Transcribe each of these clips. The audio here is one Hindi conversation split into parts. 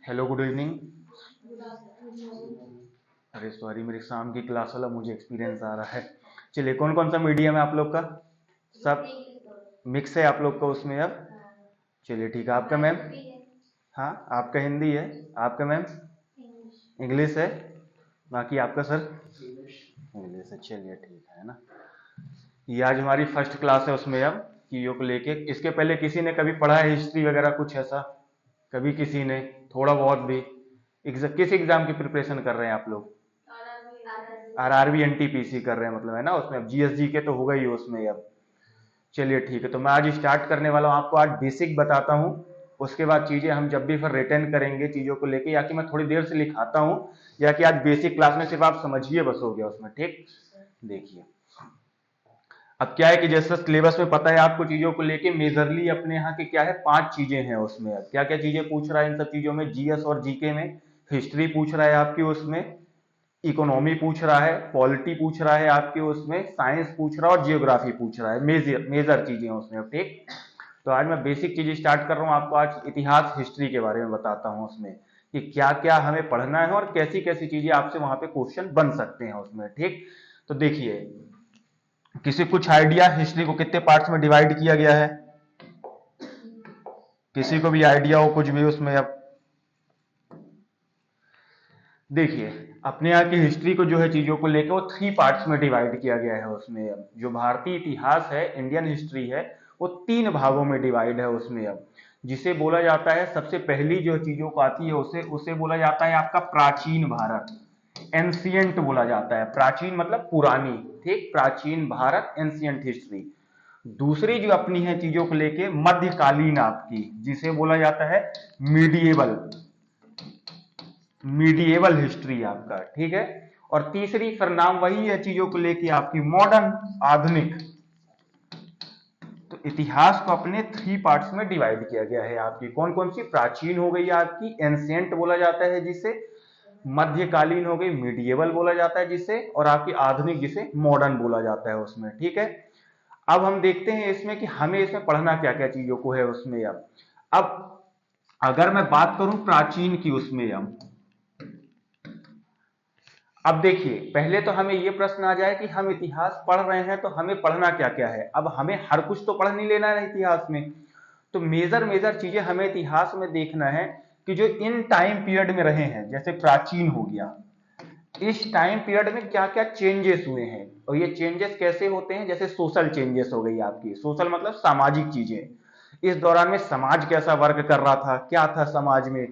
Hello, good evening. अरे सॉरी, मेरी शाम की क्लास वाला मुझे एक्सपीरियंस आ रहा है। चलिए, कौन कौन सा मीडियम है आप लोग का? सब मिक्स है आप लोग का उसमें अब? चलिए ठीक है। आपका मैम? हाँ, आपका हिंदी है। आपका मैम? इंग्लिश है। बाकी आपका सर? इंग्लिश है। चलिए ठीक है ना। ये आज हमारी फर्स्ट क्लास है उसमें अब चीज़ों को लेके। इसके पहले किसी ने कभी पढ़ा है हिस्ट्री वगैरह कुछ ऐसा? कभी किसी ने? थोड़ा बहुत भी? किस एग्जाम की प्रिपरेशन कर रहे हैं आप लोग? आरआरबी एनटीपीसी कर रहे हैं मतलब, है ना? उसमें अब जीएसजी के तो होगा ही उसमें अब। चलिए ठीक है, तो मैं आज स्टार्ट करने वाला हूँ। आपको आज बेसिक बताता हूँ। उसके बाद चीजें हम जब भी फिर रिटर्न करेंगे चीजों को लेके, या कि मैं थोड़ी देर से लिखाता हूँ, या कि आज बेसिक क्लास में सिर्फ आप समझिए बस, हो गया उसमें। ठीक, देखिए। अब क्या है कि जैसे सिलेबस में पता है आपको चीजों को लेके मेजरली अपने यहाँ के क्या है, 5 चीजें हैं उसमें। अब क्या क्या चीजें पूछ रहा है इन सब चीजों में? जीएस और जीके में हिस्ट्री पूछ रहा है आपकी उसमें, इकोनॉमी पूछ रहा है, पॉलिटी पूछ रहा है आपके उसमें, साइंस पूछ रहा है और जियोग्राफी पूछ रहा है। मेजर मेजर चीजें उसमें। ठीक, तो आज मैं बेसिक चीजें स्टार्ट कर रहा हूँ। आपको आज इतिहास हिस्ट्री के बारे में बताता हूँ उसमें, कि क्या क्या हमें पढ़ना है और कैसी कैसी चीजें आपसे वहां पे क्वेश्चन बन सकते हैं उसमें। ठीक, तो देखिए, किसी कुछ आइडिया हिस्ट्री को कितने पार्ट्स में डिवाइड किया गया है? किसी को भी आइडिया हो कुछ भी उसमें? अब देखिए, अपने यहाँ की हिस्ट्री को जो है चीजों को लेकर वो 3 पार्ट्स में डिवाइड किया गया है उसमें। अब जो भारतीय इतिहास है, इंडियन हिस्ट्री है, वो 3 भागों में डिवाइड है उसमें। अब जिसे बोला जाता है, सबसे पहली जो चीजों को आती है उसे उसे बोला जाता है आपका प्राचीन भारत, एंशियंट बोला जाता है। प्राचीन मतलब पुरानी। ठीक, प्राचीन भारत, एंशियंट हिस्ट्री। दूसरी जो अपनी है चीजों को लेके मध्यकालीन आपकी, जिसे बोला जाता है मीडिएवल, मीडिएवल हिस्ट्री आपका। ठीक है, और तीसरी फिर नाम वही है चीजों को लेके आपकी मॉडर्न, आधुनिक। तो इतिहास को अपने 3 पार्ट्स में डिवाइड किया गया है आपकी। कौन कौन सी? प्राचीन हो गई आपकी, एंशियंट बोला जाता है जिसे, मध्यकालीन हो गई, मीडिएवल बोला जाता है जिसे, और आपकी आधुनिक जिसे मॉडर्न बोला जाता है उसमें। ठीक है, अब हम देखते हैं इसमें कि हमें इसमें पढ़ना क्या क्या चीजों को है उसमें। अब अगर मैं बात करूं प्राचीन की उसमें, अब देखिए, पहले तो हमें यह प्रश्न आ जाए कि हम इतिहास पढ़ रहे हैं तो हमें पढ़ना क्या क्या है। अब हमें हर कुछ तो पढ़ नहीं लेना है इतिहास में, तो मेजर मेजर चीजें हमें इतिहास में देखना है कि जो इन टाइम पीरियड में रहे हैं, जैसे प्राचीन हो गया, इस टाइम पीरियड में क्या क्या चेंजेस हुए हैं, और ये चेंजेस कैसे होते हैं। जैसे सोशल चेंजेस हो गई आपकी, सोशल मतलब सामाजिक चीजें। इस दौरान में समाज कैसा वर्क कर रहा था, क्या था समाज में।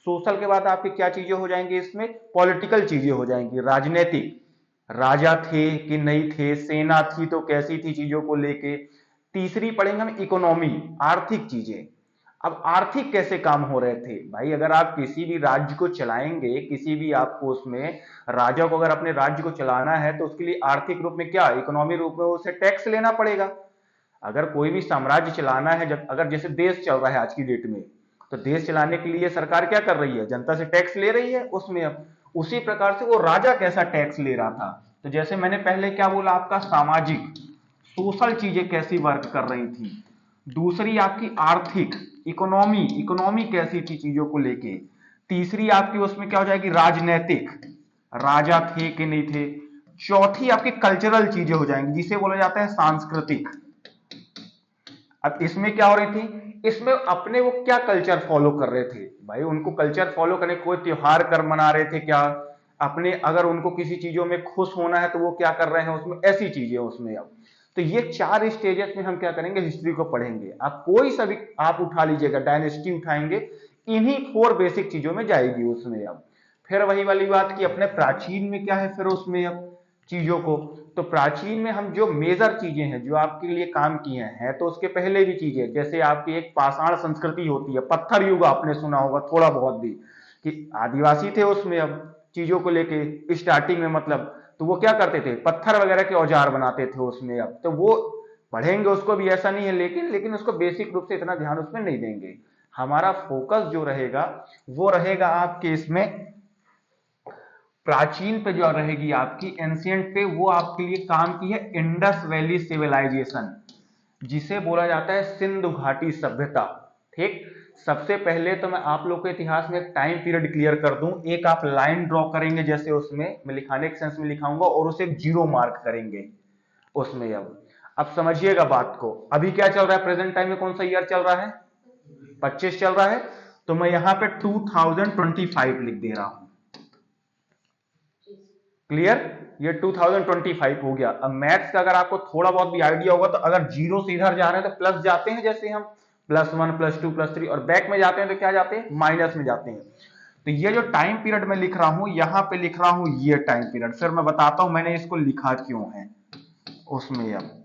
सोशल के बाद आपकी क्या चीजें हो जाएंगी इसमें? पॉलिटिकल चीजें हो जाएंगी, राजनीतिक। राजा थे कि नहीं थे, सेना थी तो कैसी थी चीजों को लेके। तीसरी पढ़ेंगे हम इकोनॉमी, आर्थिक चीजें। अब आर्थिक कैसे काम हो रहे थे भाई? अगर आप किसी भी राज्य को चलाएंगे, किसी भी आपको उसमें राजा को अगर अपने राज्य को चलाना है, तो उसके लिए आर्थिक रूप में क्या, इकोनॉमी रूप में उसे टैक्स लेना पड़ेगा। अगर कोई भी साम्राज्य चलाना है, जब अगर जैसे देश चल रहा है आज की डेट में, तो देश चलाने के लिए सरकार क्या कर रही है? जनता से टैक्स ले रही है उसमें। अब उसी प्रकार से वो राजा कैसा टैक्स ले रहा था, तो जैसे मैंने पहले क्या बोला, आपका सामाजिक, सोशल चीजें कैसी वर्क कर रही थी। दूसरी आपकी आर्थिक, इकोनॉमी, इकोनॉमी कैसी थी चीजों को लेके। तीसरी आपकी उसमें क्या हो जाएगी? राजनैतिक, राजा थे कि नहीं थे। चौथी आपकी कल्चरल चीजें हो जाएंगी, जिसे बोला जाता है सांस्कृतिक। अब इसमें क्या हो रही थी, इसमें अपने वो क्या कल्चर फॉलो कर रहे थे भाई? उनको कल्चर फॉलो करने, कोई त्योहार कर मना रहे थे क्या अपने? अगर उनको किसी चीजों में खुश होना है तो वो क्या कर रहे हैं उसमें, ऐसी चीजें उसमें। अब तो ये 4 स्टेजेस में हम क्या करेंगे, हिस्ट्री को पढ़ेंगे। आप कोई सा भी आप उठा लीजिएगा, डायनेस्टी उठाएंगे, इन्हीं 4 बेसिक चीजों में जाएगी उसमें। अब फिर वही वाली बात कि अपने प्राचीन में क्या है फिर उसमें अब चीजों को। तो प्राचीन में हम जो मेजर चीजें हैं जो आपके लिए काम की हैं, तो उसके पहले भी चीजें, जैसे आपकी एक पाषाण संस्कृति होती है, पत्थर युग आपने सुना होगा थोड़ा बहुत भी, कि आदिवासी थे उसमें अब चीजों को लेके स्टार्टिंग में मतलब, तो वो क्या करते थे, पत्थर वगैरह के औजार बनाते थे उसमें। अब तो वो पढ़ेंगे उसको भी, ऐसा नहीं है, लेकिन लेकिन उसको बेसिक रूप से इतना ध्यान उसमें नहीं देंगे। हमारा फोकस जो रहेगा वो रहेगा आपके इसमें प्राचीन पे, जो रहेगी आपकी एंशियंट पे, वो आपके लिए काम की है इंडस वैली सिविलाइजेशन, जिसे बोला जाता है सिंधु घाटी सभ्यता। ठीक, सबसे पहले तो मैं आप लोग के इतिहास में एक टाइम पीरियड क्लियर कर दूं। एक आप लाइन ड्रॉ करेंगे, जैसे उसमें मैं लिखाने के सेंस में लिखाऊंगा, और उसे जीरो मार्क करेंगे उसमें। अब समझिएगा बात को। अभी क्या चल रहा है, प्रेजेंट टाइम में कौन सा ईयर चल रहा है, 25 चल रहा है। तो मैं यहां पे 2025 लिख दे रहा हूं। क्लियर, ये 2025 हो गया। अब मैथ्स का अगर आपको थोड़ा बहुत भी आइडिया होगा तो अगर जीरो से इधर जा रहे हैं तो प्लस जाते हैं, जैसे हम +1 +2 +3, और बैक में जाते हैं तो क्या जाते हैं, माइनस में जाते हैं। तो ये जो टाइम पीरियड मैं लिख रहा हूं, यहां पे लिख रहा हूं ये टाइम पीरियड। फिर मैं बताता हूं मैंने इसको लिखा क्यों है उसमें। अब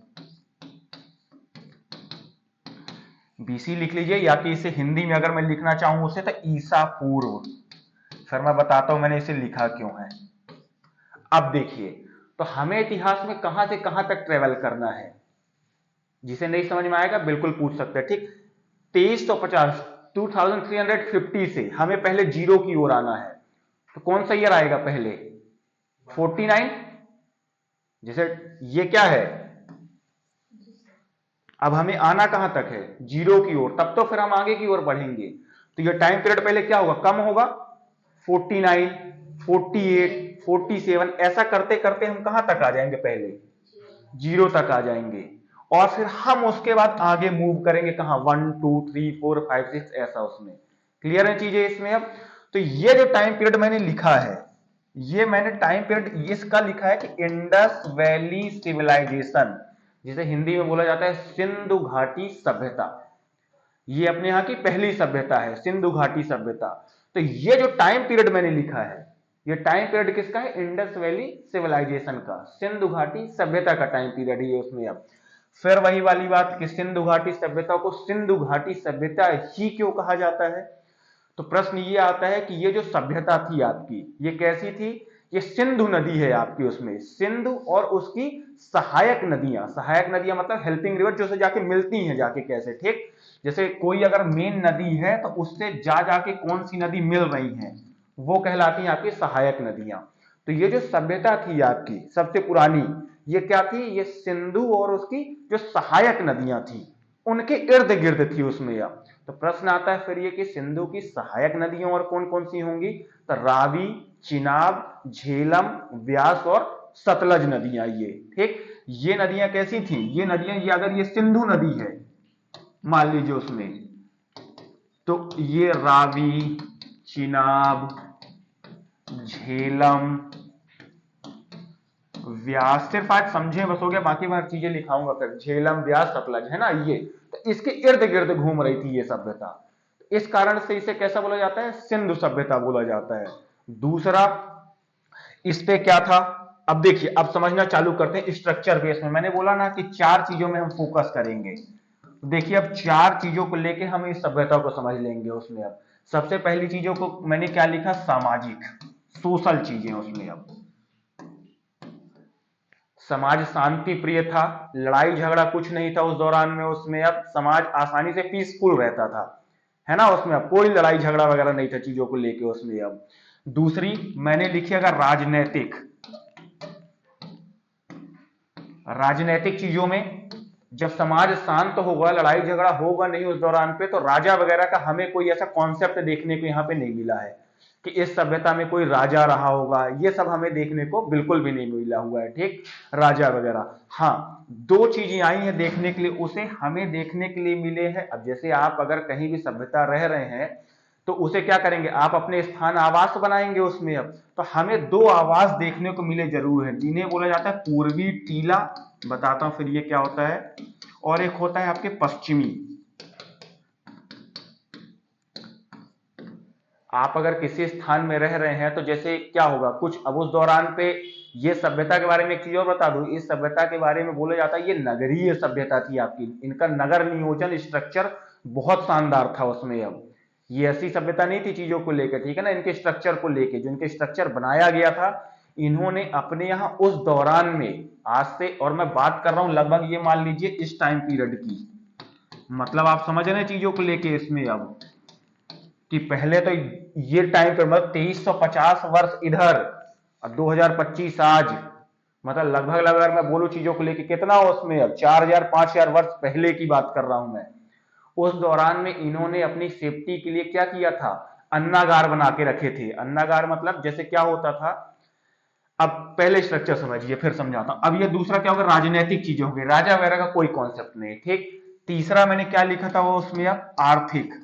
बीसी लिख लीजिए, या कि इसे हिंदी में अगर मैं लिखना चाहूं उसे तो ईसा पूर्व। फिर मैं बताता हूं मैंने इसे लिखा क्यों है। अब देखिए, तो हमें इतिहास में कहां से कहां तक ट्रेवल करना है। जिसे नहीं समझ में आएगा बिल्कुल पूछ सकते हैं, ठीक। 2350 2350 से हमें पहले जीरो की ओर आना है। तो कौन सा ईयर आएगा पहले, 49। जैसे ये क्या है, अब हमें आना कहां तक है, जीरो की ओर, तब तो फिर हम आगे की ओर बढ़ेंगे। तो ये टाइम पीरियड पहले क्या होगा, कम होगा, 49 48 47, ऐसा करते करते हम कहां तक आ जाएंगे, पहले जीरो तक आ जाएंगे। और फिर हम उसके बाद आगे मूव करेंगे कहां, 1 2 3 4 5 6, ऐसा उसमें। क्लियर है चीजें इसमें। अब तो ये जो टाइम पीरियड मैंने लिखा है, ये मैंने टाइम पीरियड इसका लिखा है कि इंडस वैली सिविलाइजेशन, जिसे हिंदी में बोला जाता है सिंधु घाटी सभ्यता। ये अपने यहां की पहली सभ्यता है, सिंधु घाटी सभ्यता। तो ये जो टाइम पीरियड मैंने लिखा है, ये टाइम पीरियड किसका है, इंडस वैली सिविलाइजेशन का, सिंधु घाटी सभ्यता का टाइम पीरियड है उसमें। अब फिर वही वाली बात कि सिंधु घाटी सभ्यता को सिंधु घाटी सभ्यता ही क्यों कहा जाता है। तो प्रश्न ये आता है कि ये जो सभ्यता थी आपकी, ये कैसी थी, ये सिंधु नदी है आपकी, उसमें सिंधु और उसकी सहायक नदियां मतलब हेल्पिंग रिवर, जो से जाके मिलती हैं जाके कैसे, ठीक। जैसे कोई अगर मेन नदी है तो उससे जा जाके कौन सी नदी मिल रही है, वो कहलाती है आपकी सहायक नदियां। तो ये जो सभ्यता थी आपकी सबसे पुरानी, ये क्या थी, ये सिंधु और उसकी जो सहायक नदियां थी उनके इर्द गिर्द थी उसमें। अब तो प्रश्न आता है फिर ये कि सिंधु की सहायक नदियां और कौन कौन सी होंगी, तो रावी, चिनाब, झेलम, व्यास और सतलज नदियां, ये ठीक। ये नदियां कैसी थी, ये नदियां, ये अगर ये सिंधु नदी है मान लीजिए उसमें, तो ये रावी, चिनाब, झेलम, व्यास, सिर्फ आज समझे बस हो गया, बाकी मैं चीजें लिखाऊंगा फिर, झेलम, व्यास, सतलज है ना ये। तो इसके इर्द गिर्द घूम रही थी ये सभ्यता, इस कारण से इसे कैसा बोला जाता है, सिंधु सभ्यता बोला जाता है। दूसरा, इस पे क्या था, अब देखिए, अब समझना चालू करते हैं स्ट्रक्चर बेस में। मैंने बोला ना कि 4 चीजों में हम फोकस करेंगे। तो देखिए, अब 4 चीजों को लेके हम इस सभ्यता को समझ लेंगे उसमें। अब सबसे पहली चीजों को मैंने क्या लिखा, सामाजिक, सोशल चीजें उसमें। अब समाज शांति प्रिय था, लड़ाई झगड़ा कुछ नहीं था उस दौरान में उसमें। अब समाज आसानी से पीसफुल रहता था, है ना उसमें। अब कोई लड़ाई झगड़ा वगैरह नहीं था चीजों को लेके उसमें। अब दूसरी मैंने लिखी अगर राजनैतिक, राजनैतिक चीजों में जब समाज शांत होगा, लड़ाई झगड़ा होगा नहीं उस दौरान पे, तो राजा वगैरह का हमें कोई ऐसा कॉन्सेप्ट देखने को यहाँ पे नहीं मिला है कि इस सभ्यता में कोई राजा रहा होगा, ये सब हमें देखने को बिल्कुल भी नहीं मिला हुआ है, ठीक। राजा वगैरह, हाँ 2 चीजें आई हैं देखने के लिए, उसे हमें देखने के लिए मिले हैं। अब जैसे आप अगर कहीं भी सभ्यता रह रहे हैं तो उसे क्या करेंगे, आप अपने स्थान आवास बनाएंगे उसमें। अब तो हमें 2 आवास देखने को मिले जरूर है, जिन्हें बोला जाता है पूर्वी टीला, बताता हूं फिर ये क्या होता है, और एक होता है आपके पश्चिमी। आप अगर किसी स्थान में रह रहे हैं तो जैसे क्या होगा कुछ, अब उस दौरान पे ये सभ्यता के बारे में एक चीज और बता दूं, इस सभ्यता के बारे में बोला जाता है ये नगरीय सभ्यता थी आपकी, इनका नगर नियोजन स्ट्रक्चर बहुत शानदार था उसमें। अब ये ऐसी सभ्यता नहीं थी चीजों को लेकर, ठीक है ना, इनके स्ट्रक्चर को लेकर, जो इनके स्ट्रक्चर बनाया गया था इन्होंने अपने यहां उस दौरान में, आज से, और मैं बात कर रहा हूं लगभग ये मान लीजिए इस टाइम पीरियड की, मतलब आप समझ रहे हैं चीजों को लेके इसमें। अब कि पहले तो ये टाइम पे मतलब 2350 वर्ष इधर, अब 2025 आज, मतलब लगभग लगभग मैं बोलूं चीजों को लेके कितना उसमें, अब 4000 5000 वर्ष पहले की बात कर रहा हूं मैं। उस दौरान में इन्होंने अपनी सेफ्टी के लिए क्या किया था, अन्नागार बना के रखे थे। अन्नागार मतलब जैसे क्या होता था, अब पहले स्ट्रक्चर समझिए फिर समझाता हूं। अब ये दूसरा क्या होगा, राजनीतिक चीजें होंगी, राजा वगैरह का कोई कॉन्सेप्ट नहीं, ठीक। तीसरा मैंने क्या लिखा था वो उसमें, अब आर्थिक।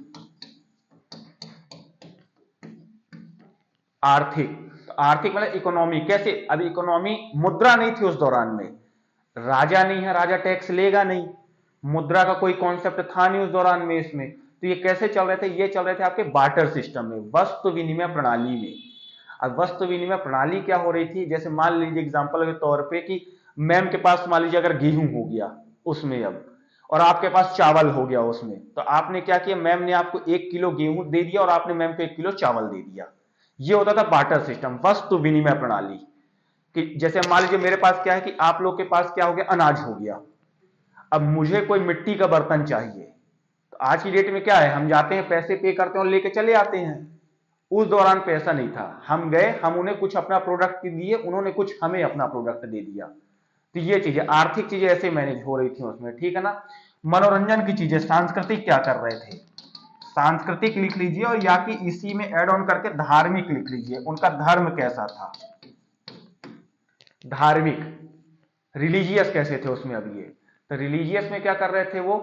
आर्थिक, आर्थिक मतलब इकोनॉमी, कैसे, अभी इकोनॉमी, मुद्रा नहीं थी उस दौरान में, राजा नहीं है, राजा टैक्स लेगा नहीं, मुद्रा का कोई कॉन्सेप्ट था नहीं उस दौरान में इसमें। तो ये कैसे चल रहे थे, ये चल रहे थे आपके बार्टर सिस्टम में, वस्तु विनिमय प्रणाली में। अब वस्तु विनिमय प्रणाली क्या हो रही थी, जैसे मान लीजिए एग्जांपल के तौर पे कि मैम के पास मान लीजिए अगर गेहूं हो गया उसमें अब, और आपके पास चावल हो गया उसमें, तो आपने क्या किया, मैम ने आपको 1 किलो गेहूं दे दिया और आपने मैम को 1 किलो चावल दे दिया। ये होता था बार्टर सिस्टम, वस्तु विनिमय प्रणाली। कि जैसे मान लीजिए मेरे पास क्या है कि आप लोग के पास क्या हो गया, अनाज हो गया, अब मुझे कोई मिट्टी का बर्तन चाहिए, तो आज की डेट में क्या है, हम जाते हैं, पैसे पे करते हैं और लेके चले आते हैं। उस दौरान पे ऐसा नहीं था, हम गए, हम उन्हें कुछ अपना प्रोडक्ट दिए, उन्होंने कुछ हमें अपना प्रोडक्ट दे दिया। तो ये चीजें, आर्थिक चीजें ऐसे मैनेज हो रही थी उसमें, ठीक है ना। मनोरंजन की चीजें, सांस्कृतिक क्या कर रहे थे, सांस्कृतिक लिख लीजिए, और या कि इसी में ऐड ऑन करके धार्मिक लिख लीजिए, उनका धर्म कैसा था, धार्मिक, रिलीजियस कैसे थे उसमें। अब ये तो रिलीजियस में क्या कर रहे थे वो,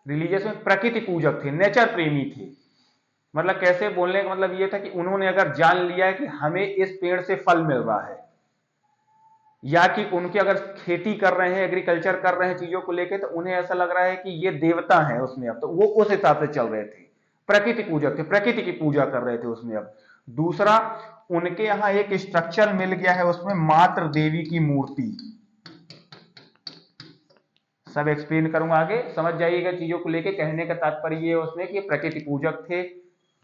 रिलीजियस में प्रकृति पूजक थे, नेचर प्रेमी थे। मतलब कैसे बोलने का मतलब ये था कि उन्होंने अगर जान लिया है कि हमें इस पेड़ से फल मिल रहा है, या कि उनके अगर खेती कर रहे हैं, एग्रीकल्चर कर रहे हैं चीजों को लेके, तो उन्हें ऐसा लग रहा है कि ये देवता है उसमें, अब तो वो उस हिसाब से चल रहे थे, प्रकृति पूजक थे, प्रकृति की पूजा कर रहे थे उसमें। अब दूसरा, उनके यहां एक स्ट्रक्चर मिल गया है उसमें, मातृ देवी की मूर्ति, सब एक्सप्लेन करूंगा आगे, समझ जाइएगा चीजों को लेके। कहने का तात्पर्य ये है उसमें कि प्रकृति पूजक थे,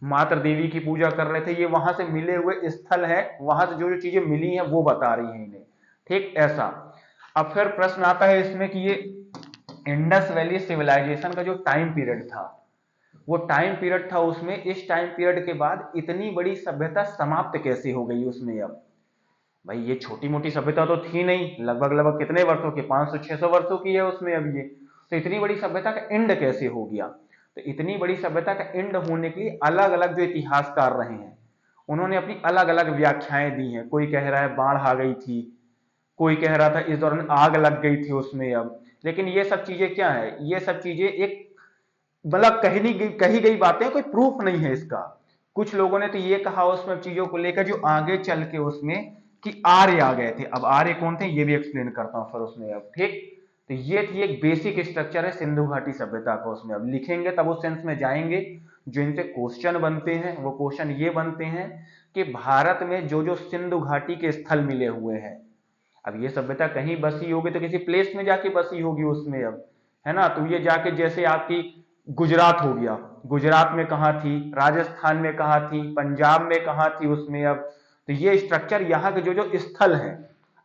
मातृ देवी की पूजा कर रहे थे, ये वहां से मिले हुए स्थल है, वहां से जो जो चीजें मिली हैं वो बता रही हैं इन्हें, ठीक ऐसा। अब फिर प्रश्न आता है इसमें कि ये इंडस वैली सिविलाइजेशन का जो टाइम पीरियड था, वो टाइम पीरियड था उसमें, इस टाइम पीरियड के बाद इतनी बड़ी सभ्यता समाप्त कैसे हो गई उसमें। अब भाई ये छोटी मोटी सभ्यता तो थी नहीं, लगभग लगभग कितने वर्षों की, 500-600 वर्षों की है उसमें अब ये, तो इतनी बड़ी सभ्यता का एंड कैसे हो गया। तो इतनी बड़ी सभ्यता का एंड होने के लिए अलग अलग जो इतिहासकार रहे हैं उन्होंने अपनी अलग अलग व्याख्याएं दी हैं। कोई कह रहा है बाढ़ आ गई थी, कोई कह रहा था इस दौरान आग लग गई थी उसमें। अब लेकिन ये सब चीजें क्या है, ये सब चीजें एक मतलब कही गई बातें, कोई प्रूफ नहीं है इसका। कुछ लोगों ने तो ये कहा उसमें चीजों को लेकर जो आगे चल के उसमें कि आर्य आ गए थे। अब आर्य कौन थे ये भी एक्सप्लेन करता हूं फिर उसमें अब, ठीक। तो ये थी एक बेसिक स्ट्रक्चर है सिंधु घाटी सभ्यता का उसमें। अब लिखेंगे तब उस सेंस में जाएंगे, जो इनसे क्वेश्चन बनते हैं वो क्वेश्चन ये बनते हैं कि भारत में जो जो सिंधु घाटी के स्थल मिले हुए हैं, अब ये सभ्यता कहीं बसी होगी तो किसी प्लेस में जाके बसी होगी उसमें, अब है ना। तो ये जाके जैसे आपकी गुजरात हो गया, गुजरात में कहां थी, राजस्थान में कहां थी, पंजाब में कहां थी उसमें। अब तो ये स्ट्रक्चर यहाँ के जो जो स्थल हैं,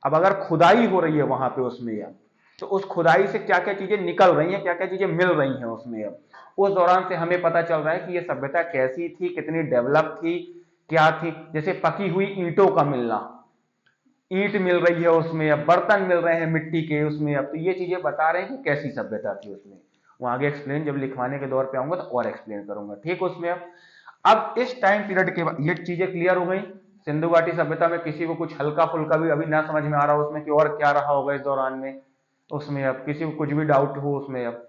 अब अगर खुदाई हो रही है वहां पे उसमें, अब तो उस खुदाई से क्या क्या चीजें निकल रही हैं, क्या क्या चीजें मिल रही हैं उसमें। अब उस दौरान से हमें पता चल रहा है कि ये सभ्यता कैसी थी, कितनी डेवलप थी, क्या थी। जैसे पकी हुई ईंटों का मिलना, ईंट मिल रही है उसमें, अब बर्तन मिल रहे हैं मिट्टी के उसमें। अब तो ये चीजें बता रहे हैं कि कैसी सभ्यता थी उसमें। वो आगे एक्सप्लेन जब लिखवाने के दौर पे आऊंगा तो और एक्सप्लेन करूंगा, ठीक उसमें। अब इस टाइम पीरियड के बाद ये चीजें क्लियर हो गई। सिंधु घाटी सभ्यता में किसी को कुछ हल्का फुल्का भी अभी ना समझ में आ रहा हो उसमें कि और क्या रहा होगा इस दौरान में उसमें, अब किसी को कुछ भी डाउट हो उसमें, अब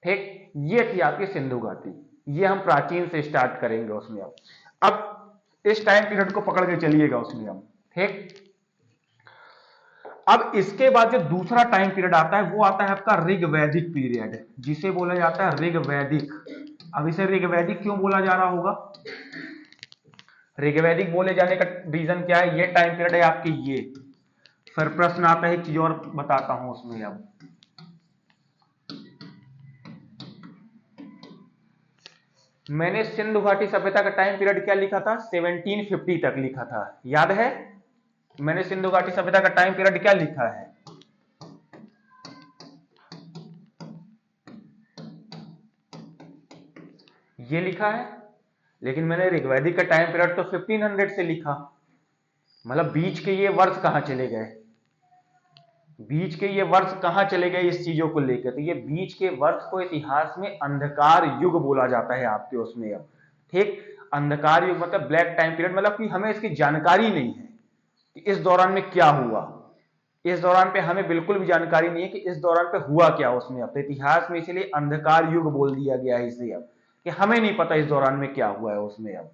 ठीक। ये थी आपकी सिंधु घाटी, ये हम प्राचीन से स्टार्ट करेंगे उसमें। अब इस टाइम पीरियड को पकड़ के चलिएगा उसमें हम, ठीक। अब इसके बाद जो दूसरा टाइम पीरियड आता है वो आता है आपका ऋग्वैदिक पीरियड, जिसे बोला जाता है ऋग्वैदिक। अब इसे ऋग्वैदिक क्यों बोला जा रहा होगा, ऋग्वैदिक बोले जाने का रीजन क्या है, ये टाइम पीरियड है आपकी ये। फिर प्रश्न आता है, एक चीज और बताता हूं उसमें। अब मैंने सिंधु घाटी सभ्यता का टाइम पीरियड क्या लिखा था, 1750 तक लिखा था, याद है। मैंने सिंधु घाटी सभ्यता का टाइम पीरियड क्या लिखा है, ये लिखा है। लेकिन मैंने ऋग्वैदिक का टाइम पीरियड तो 1500 से लिखा, मतलब बीच के ये वर्ष कहां चले गए। बीच के ये वर्ष कहाँ चले गए इस चीजों को लेकर, तो ये बीच के वर्ष को इतिहास में अंधकार युग बोला जाता है आपके उसमें अब। ठीक, अंधकार युग मतलब ब्लैक टाइम पीरियड, मतलब कि हमें इसकी जानकारी नहीं है कि इस दौरान में क्या हुआ। इस दौरान पे हमें बिल्कुल भी जानकारी नहीं है कि इस दौरान पे हुआ क्या उसमें अब, तो इतिहास में इसलिए अंधकार युग बोल दिया गया है इसे अब, कि हमें नहीं पता इस दौरान में क्या हुआ है उसमें अब।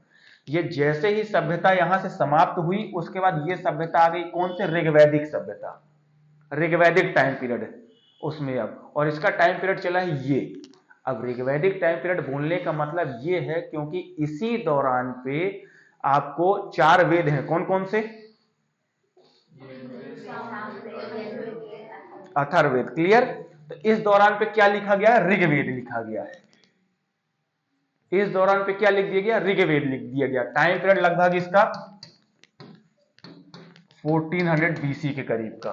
ये जैसे ही सभ्यता यहां से समाप्त हुई, उसके बाद ये सभ्यता आ गई कौन से, ऋग्वैदिक सभ्यता, ऋग्वैदिक टाइम पीरियड उसमें अब, और इसका टाइम पीरियड चला है ये। अब ऋग्वैदिक टाइम पीरियड बोलने का मतलब ये है क्योंकि इसी दौरान पे आपको 4 वेद हैं, कौन कौन से, अथर्ववेद, क्लियर। तो इस दौरान पे क्या लिखा गया है, ऋग्वेद लिखा गया है। इस दौरान पे क्या लिख दिया गया, ऋग्वेद लिख दिया गया। टाइम पीरियड लगभग इसका 1400 बीसी के करीब का।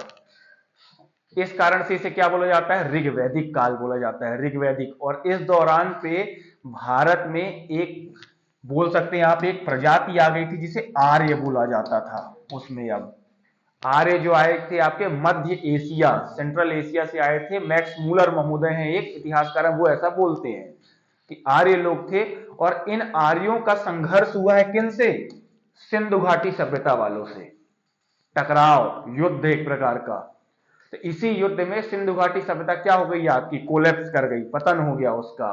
इस कारण से इसे क्या बोला जाता है, ऋग्वैदिक काल बोला जाता है, ऋग्वैदिक। और इस दौरान पे भारत में एक, बोल सकते हैं आप, एक प्रजाति आ गई थी जिसे आर्य बोला जाता था उसमें अब। आर्य जो आए थे आपके मध्य एशिया, सेंट्रल एशिया से आए थे। मैक्स मूलर महोदय हैं एक इतिहासकार, वो ऐसा बोलते हैं कि आर्य लोग थे। और इन आर्यों का संघर्ष हुआ है किनसे, सिंधु घाटी सभ्यता वालों से, टकराव, युद्ध एक प्रकार का। तो इसी युद्ध में सिंधु घाटी सभ्यता क्या हो गई आपकी, कोलैप्स कर गई, पतन हो गया उसका।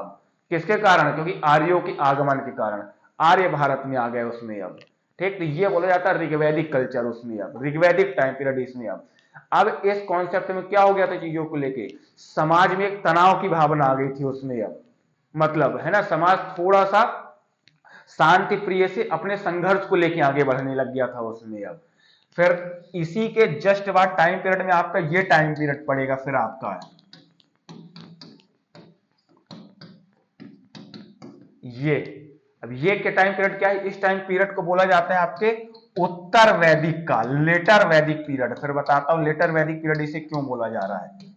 किसके कारण, क्योंकि आर्यों के आगमन के कारण आर्य भारत में आ गए उसमें अब। ठीक, तो ये बोला जाता है ऋग्वैदिक कल्चर उसमें अब, ऋग्वैदिक टाइम पीरियड इसमें अब इस कॉन्सेप्ट में क्या हो गया था, चीजों को लेके समाज में एक तनाव की भावना आ गई थी उसमें अब, मतलब है ना, समाज थोड़ा सा शांति प्रिय से अपने संघर्ष को लेके आगे बढ़ने लग गया था उसमें अब। फिर इसी के जस्ट बाद टाइम पीरियड में आपका ये टाइम पीरियड पड़ेगा फिर आपका ये। अब ये क्या टाइम पीरियड क्या है, इस टाइम पीरियड को बोला जाता है आपके उत्तर वैदिक काल, लेटर वैदिक पीरियड। फिर बताता हूं लेटर वैदिक पीरियड इसे क्यों बोला जा रहा है।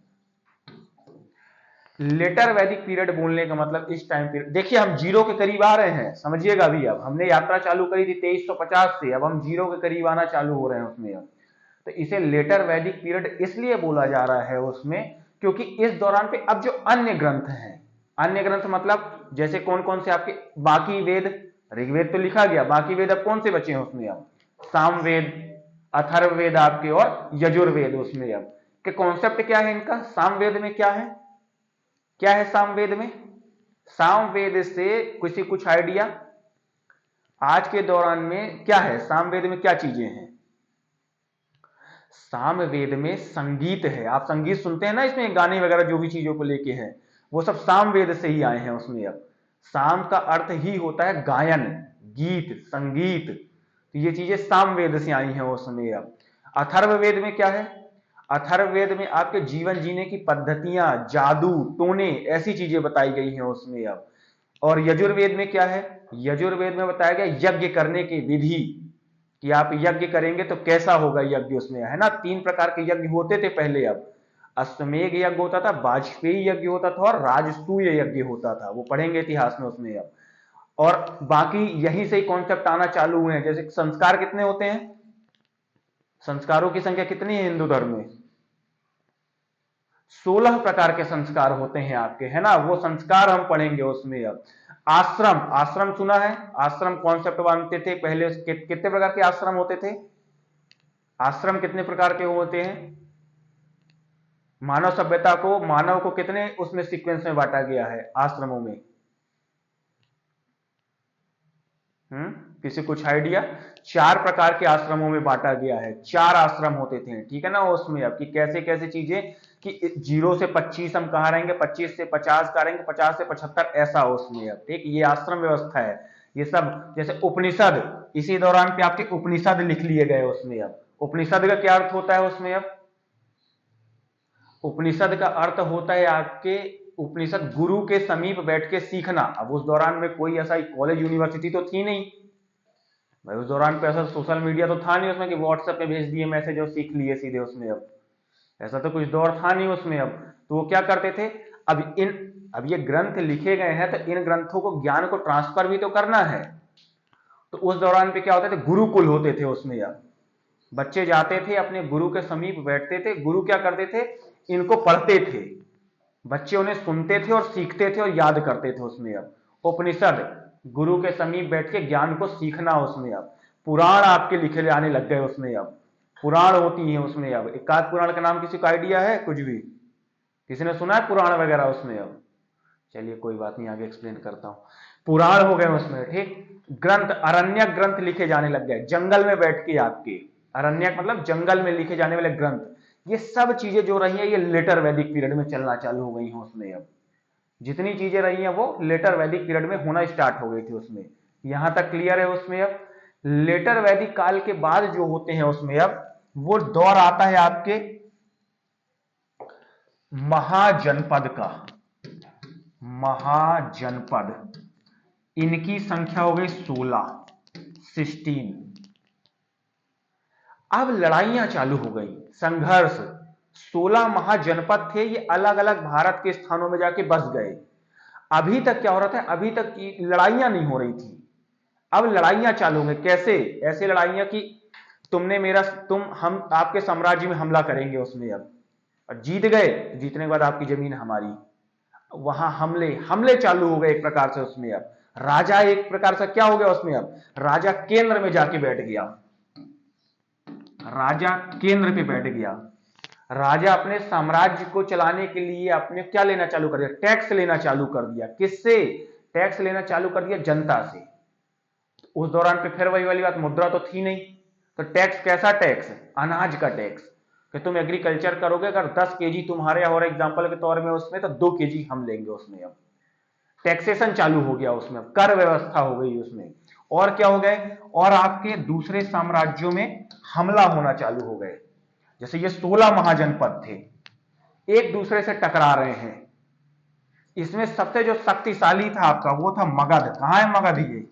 लेटर वैदिक पीरियड बोलने का मतलब इस टाइम पीरियड, देखिए हम जीरो के करीब आ रहे हैं, समझिएगा। अभी अब हमने यात्रा चालू करी थी 2350 से, अब हम जीरो के करीब आना चालू हो रहे हैं उसमें अब। तो इसे लेटर वैदिक पीरियड इसलिए बोला जा रहा है उसमें क्योंकि इस दौरान पे अब जो अन्य ग्रंथ हैं, अन्य ग्रंथ मतलब जैसे कौन कौन से आपके, बाकी वेद, ऋग्वेद तो लिखा गया, बाकी वेद अब कौन से बचे हैं उसमें अब, सामवेद, अथर्ववेद आपके और यजुर्वेद उसमें अब। के कॉन्सेप्ट क्या है इनका, सामवेद में क्या है, क्या है सामवेद में, सामवेद से किसी कुछ आइडिया आज के दौरान में क्या है, सामवेद में क्या चीजें हैं। सामवेद में संगीत है, आप संगीत सुनते हैं ना इसमें, गाने वगैरह जो भी चीजों को लेके हैं वो सब सामवेद से ही आए हैं उसमें अब। साम का अर्थ ही होता है गायन, गीत, संगीत, तो ये चीजें सामवेद से आई हैं उसमें अब। अथर्ववेद में क्या है, अथर्ववेद में आपके जीवन जीने की पद्धतियां, जादू टोने, ऐसी चीजें बताई गई हैं उसमें अब। और यजुर्वेद में क्या है, यजुर्वेद में बताया गया यज्ञ करने की विधि, कि आप यज्ञ करेंगे तो कैसा होगा यज्ञ उसमें, है ना। 3 प्रकार के यज्ञ होते थे पहले अब, अश्वमेध यज्ञ होता था, वाजपेयी यज्ञ होता था और राजसूय यज्ञ होता था, वो पढ़ेंगे इतिहास में उसमें अब। और बाकी यहीं से ही कॉन्सेप्ट आना चालू हुए हैं, जैसे संस्कार कितने होते हैं, संस्कारों की संख्या कितनी है हिंदू धर्म में, 16 प्रकार के संस्कार होते हैं आपके, है ना, वो संस्कार हम पढ़ेंगे उसमें अब। आश्रम, आश्रम सुना है, आश्रम कॉन्सेप्ट बनते थे पहले, कितने प्रकार के आश्रम होते थे, आश्रम कितने प्रकार के होते हैं, मानव सभ्यता को, मानव को कितने उसमें सीक्वेंस में बांटा गया है आश्रमों में, किसी कुछ आइडिया, 4 प्रकार के आश्रमों में बांटा गया है, 4 आश्रम होते थे, ठीक है ना उसमें अब, कि कैसे कैसे चीजें, कि 0 से 25 हम कहा रहेंगे, 25 से 50 का रहेंगे, 50 से 75 ऐसा उसमें अब। ठीक, ये आश्रम व्यवस्था है ये सब। जैसे उपनिषद, इसी दौरान पे आपके उपनिषद लिख लिए गए उसमें अब। उपनिषद का क्या अर्थ होता है उसमें अब, उपनिषद का अर्थ होता है आपके, उपनिषद गुरु के समीप बैठ के सीखना। अब उस दौरान में कोई ऐसा कॉलेज यूनिवर्सिटी तो थी नहीं भाई, उस दौरान पे ऐसा सोशल मीडिया तो था नहीं उसमें कि व्हाट्सएप पे भेज दिए मैसेज और सीख लिए सीधे उसमें अब, ऐसा तो कुछ दौर था नहीं उसमें अब। तो वो क्या करते थे, अब ये ग्रंथ लिखे गए हैं तो इन ग्रंथों को, ज्ञान को ट्रांसफर भी तो करना है। तो उस दौरान पे क्या होते थे, गुरुकुल होते थे उसमें अब, बच्चे जाते थे अपने गुरु के समीप बैठते थे, गुरु क्या करते थे, इनको पढ़ते थे, बच्चे उन्हें सुनते थे और सीखते थे और याद करते थे उसमें। अब उपनिषद, गुरु के समीप बैठ के ज्ञान को सीखना उसमें। अब पुराण आपके लिखे आने लग गए उसमें। अब पुराण होती है उसमें। अब एकाध पुराण का नाम किसी को आइडिया है, कुछ भी किसी ने सुना है पुराण वगैरह उसमें? अब चलिए कोई बात नहीं, आगे एक्सप्लेन करता हूं। पुराण हो गए उसमें, ठीक। ग्रंथ, अरण्यक ग्रंथ लिखे जाने लग गए, जंगल में बैठ के आपके, अरण्यक मतलब जंगल में लिखे जाने वाले ग्रंथ। ये सब चीजें जो रही हैं ये लेटर वैदिक पीरियड में चलना चालू हो गई हैं उसमें। अब जितनी चीजें रही हैं वो लेटर वैदिक पीरियड में होना स्टार्ट हो गई थी उसमें। यहां तक क्लियर है उसमें? अब लेटर वैदिक काल के बाद जो होते हैं उसमें, अब वो दौर आता है आपके महाजनपद का। महाजनपद, इनकी संख्या हो गई 16। अब लड़ाइयां चालू हो गई, संघर्ष। 16 महाजनपद थे, ये अलग अलग भारत के स्थानों में जाके बस गए। अभी तक क्या हो रहा था, अभी तक लड़ाइयां नहीं हो रही थी, अब लड़ाइयां चालू हो गई। कैसे? ऐसे लड़ाइयां कि तुमने मेरा, हम आपके साम्राज्य में हमला करेंगे उसमें। अब जीत गए, जीतने के बाद आपकी जमीन हमारी। वहां हमले हमले चालू हो गए एक प्रकार से उसमें। अब राजा एक प्रकार से क्या हो गया उसमें, अब राजा केंद्र में जाके बैठ गया। राजा केंद्र पे बैठ गया। राजा अपने साम्राज्य को चलाने के लिए अपने क्या लेना चालू कर दिया, टैक्स लेना चालू कर दिया। किससे टैक्स लेना चालू कर दिया? जनता से। उस दौरान पे फिर वही वाली बात, मुद्रा तो थी नहीं, तो टैक्स कैसा टैक्स? अनाज का टैक्स, कि तुम एग्रीकल्चर करोगे, अगर 10 केजी तुम्हारे और एग्जांपल के तौर में उसमें, तो 2 केजी हम लेंगे उसमें। अब टैक्सेशन चालू हो गया उसमें, कर व्यवस्था हो गई उसमें। और क्या हो गए, और आपके दूसरे साम्राज्यों में हमला होना चालू हो गए। जैसे ये 16 महाजनपद थे, एक दूसरे से टकरा रहे हैं। इसमें सबसे जो शक्तिशाली था आपका वो था मगध। कहां है मगध? ये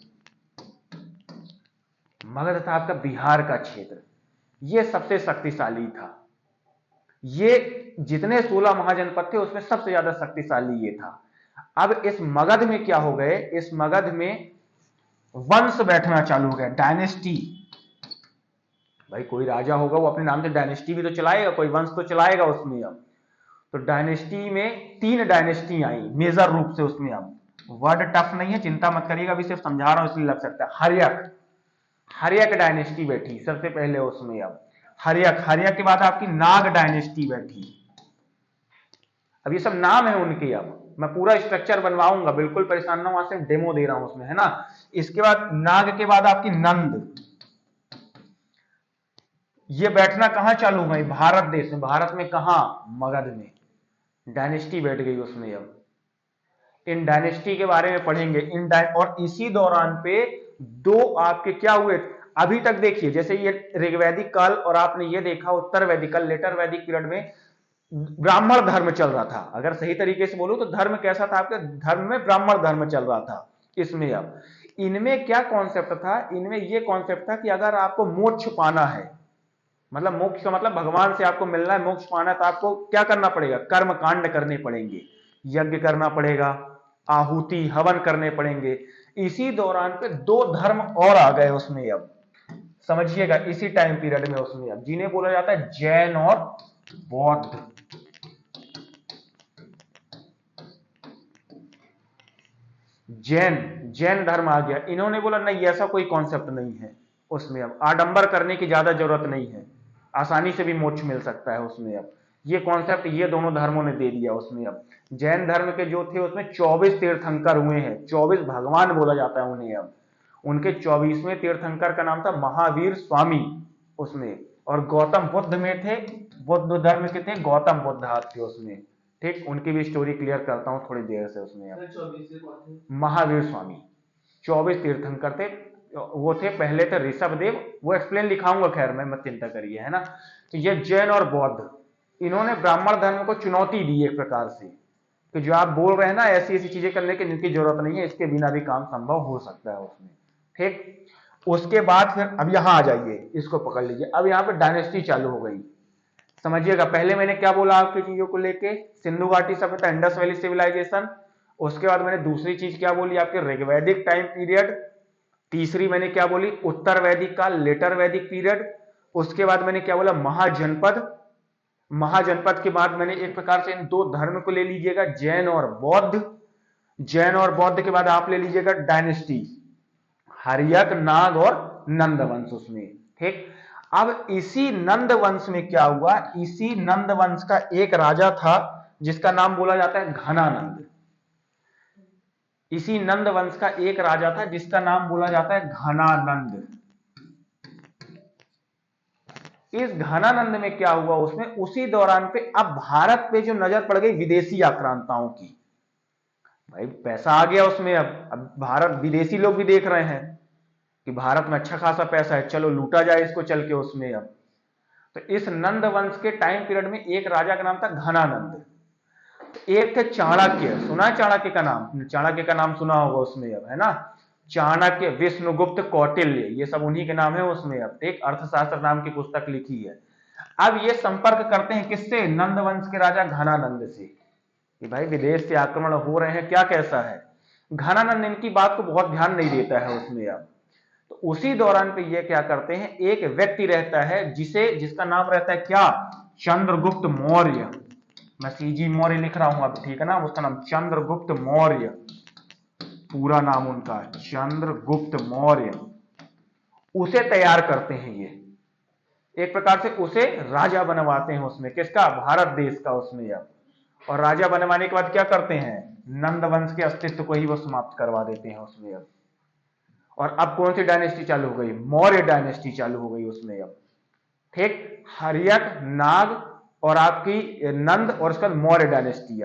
मगध था आपका बिहार का क्षेत्र, ये सबसे शक्तिशाली था। ये जितने 16 महाजनपद थे उसमें सबसे ज्यादा शक्तिशाली ये था। अब इस मगध में क्या हो गए, इस मगध में वंश बैठना चालू हो गया, डायनेस्टी। भाई कोई राजा होगा वो अपने नाम से डायनेस्टी भी तो चलाएगा, कोई वंश तो चलाएगा उसमें। अब तो डायनेस्टी में 3 डायनेस्टी आई मेजर रूप से उसमें। अब वर्ड टफ नहीं है, चिंता मत करिएगा, अभी सिर्फ समझा रहा हूं इसलिए लग सकता है। हर्यक, हर्यक डायनेस्टी बैठी सबसे पहले उसमें। अब हर्यक, हर्यक के बाद आपकी नाग डायनेस्टी बैठी। अब ये सब नाम है उनके। अब मैं पूरा स्ट्रक्चर बनवाऊंगा, बिल्कुल परेशान ना, वहां से डेमो दे रहा हूं उसमें, है ना। इसके बाद नाग के बाद आपकी नंद। ये बैठना कहां चालू हुआ? भारत देश में। भारत में कहां? मगध में डायनेस्टी बैठ गई उसमें। अब इन डायनेस्टी के बारे में पढ़ेंगे। और इसी दौरान पे 2 आपके क्या हुए अभी तक देखिए, जैसे ये ऋग्वैदिक काल और आपने ये देखा उत्तर वैदिक काल, लेटर वैदिक पीरियड में ब्राह्मण धर्म चल रहा था। अगर सही तरीके से बोलूं तो धर्म कैसा था आपके? धर्म में ब्राह्मण धर्म चल रहा था इसमें। अब इनमें क्या कॉन्सेप्ट था? इनमें यह कॉन्सेप्ट था कि अगर आपको मोक्ष पाना है, मतलब मोक्ष का मतलब भगवान से आपको मिलना है, मोक्ष पाना है, तो आपको क्या करना पड़ेगा? कर्म कांड करने पड़ेंगे, यज्ञ करना पड़ेगा, आहुति हवन करने पड़ेंगे। इसी दौरान पे 2 धर्म और आ गए उसमें। अब समझिएगा, इसी टाइम पीरियड में उसमें, अब जिन्हें बोला जाता है जैन और बौद्ध। जैन, जैन धर्म आ गया। इन्होंने बोला नहीं, ऐसा कोई कॉन्सेप्ट नहीं है उसमें। अब आडंबर करने की ज्यादा जरूरत नहीं है, आसानी से भी मोक्ष मिल सकता है उसमें। अब ये कॉन्सेप्ट ये दोनों धर्मों ने दे दिया उसमें। अब जैन धर्म के जो थे उसमें 24 तीर्थंकर हुए हैं, 24 भगवान बोला जाता है उन्हें। अब उनके 24वें तीर्थंकर का नाम था महावीर स्वामी उसमें। और गौतम बुद्ध में थे, बुद्ध धर्म के थे गौतम बुद्ध थे उसमें। ठीक, उनकी भी स्टोरी क्लियर करता हूं थोड़ी देर से उसमें। अब महावीर स्वामी 24 तीर्थंकर थे। वो थे, पहले थे ऋषभ देव, वो एक्सप्लेन लिखाऊंगा, खैर मैं मत चिंता करिए, है ना। तो ये जैन और बौद्ध, इन्होंने ब्राह्मण धर्म को चुनौती दी एक प्रकार से, कि जो आप बोल रहे हैं ना ऐसी ऐसी चीजें करने की जिनकी जरूरत नहीं है, इसके बिना भी काम संभव हो सकता है उसमें। ठीक, उसके बाद फिर अब यहां आ जाइए, इसको पकड़ लीजिए। अब यहाँ पे डायनेस्टी चालू हो गई, समझिएगा। पहले मैंने क्या बोला आपकी चीजों को लेके? सिंधु घाटी सभ्यता, इंडस वैली सिविलाइजेशन। उसके बाद मैंने दूसरी चीज क्या बोली आपके? ऋग्वैदिक टाइम पीरियड। तीसरी मैंने क्या बोली? उत्तर वैदिक काल, लेटर वैदिक पीरियड। उसके बाद मैंने क्या बोला, महाजनपद। महाजनपद के बाद मैंने एक प्रकार से इन दो धर्म को ले लीजिएगा, जैन और बौद्ध। जैन और बौद्ध के बाद आप ले लीजिएगा डायनेस्टी, हर्यक, नाग और नंद वंश उसमें। ठीक। अब इसी नंद वंश में क्या हुआ, इसी नंद वंश का एक राजा था जिसका नाम बोला जाता है घनानंद। इसी नंद वंश का एक राजा था जिसका नाम बोला जाता है घनानंद। इस घनानंद में क्या हुआ, उसमें उसी दौरान पे अब भारत पे जो नजर पड़ गई विदेशी आक्रांताओं की, भाई पैसा आ गया उसमें। अब भारत, विदेशी लोग भी देख रहे हैं कि भारत में अच्छा खासा पैसा है, चलो लूटा जाए इसको चल के उसमें। अब तो इस नंद वंश के टाइम पीरियड में एक राजा का नाम था घनानंद। एक थे चाणक्य, सुना है चाणक्य का नाम? चाणक्य का नाम सुना होगा उसमें, अब है ना। चाणक्य, विष्णुगुप्त, कौटिल्य, ये सब उन्हीं के नाम है उसमें। अब एक अर्थशास्त्र नाम की पुस्तक लिखी है। अब ये संपर्क करते हैं किससे, नंद वंश के राजा घनानंद से, कि भाई विदेश से आक्रमण हो रहे हैं, क्या कैसा है। घनानंद इनकी बात को बहुत ध्यान नहीं देता है उसमें। अब तो उसी दौरान पे ये क्या करते हैं, एक व्यक्ति रहता है जिसका नाम रहता है क्या, चंद्रगुप्त मौर्य। मैं सीजी मौर्य लिख रहा हूं अब, ठीक है ना। उसका नाम चंद्रगुप्त मौर्य, पूरा नाम उनका चंद्रगुप्त मौर्य। उसे तैयार करते हैं ये, एक प्रकार से उसे राजा बनवाते हैं उसमें, किसका, भारत देश का उसमें। अब और राजा बनवाने के बाद क्या करते हैं, नंद वंश के अस्तित्व को ही वो समाप्त करवा देते हैं उसमें। अब और अब कौन सी डायनेस्टी चालू हो गई, मौर्य डायनेस्टी चालू हो गई उसमें। अब ठीक, हर्यक, नाग और आपकी नंद और उसका मौर्य डायनेस्टी।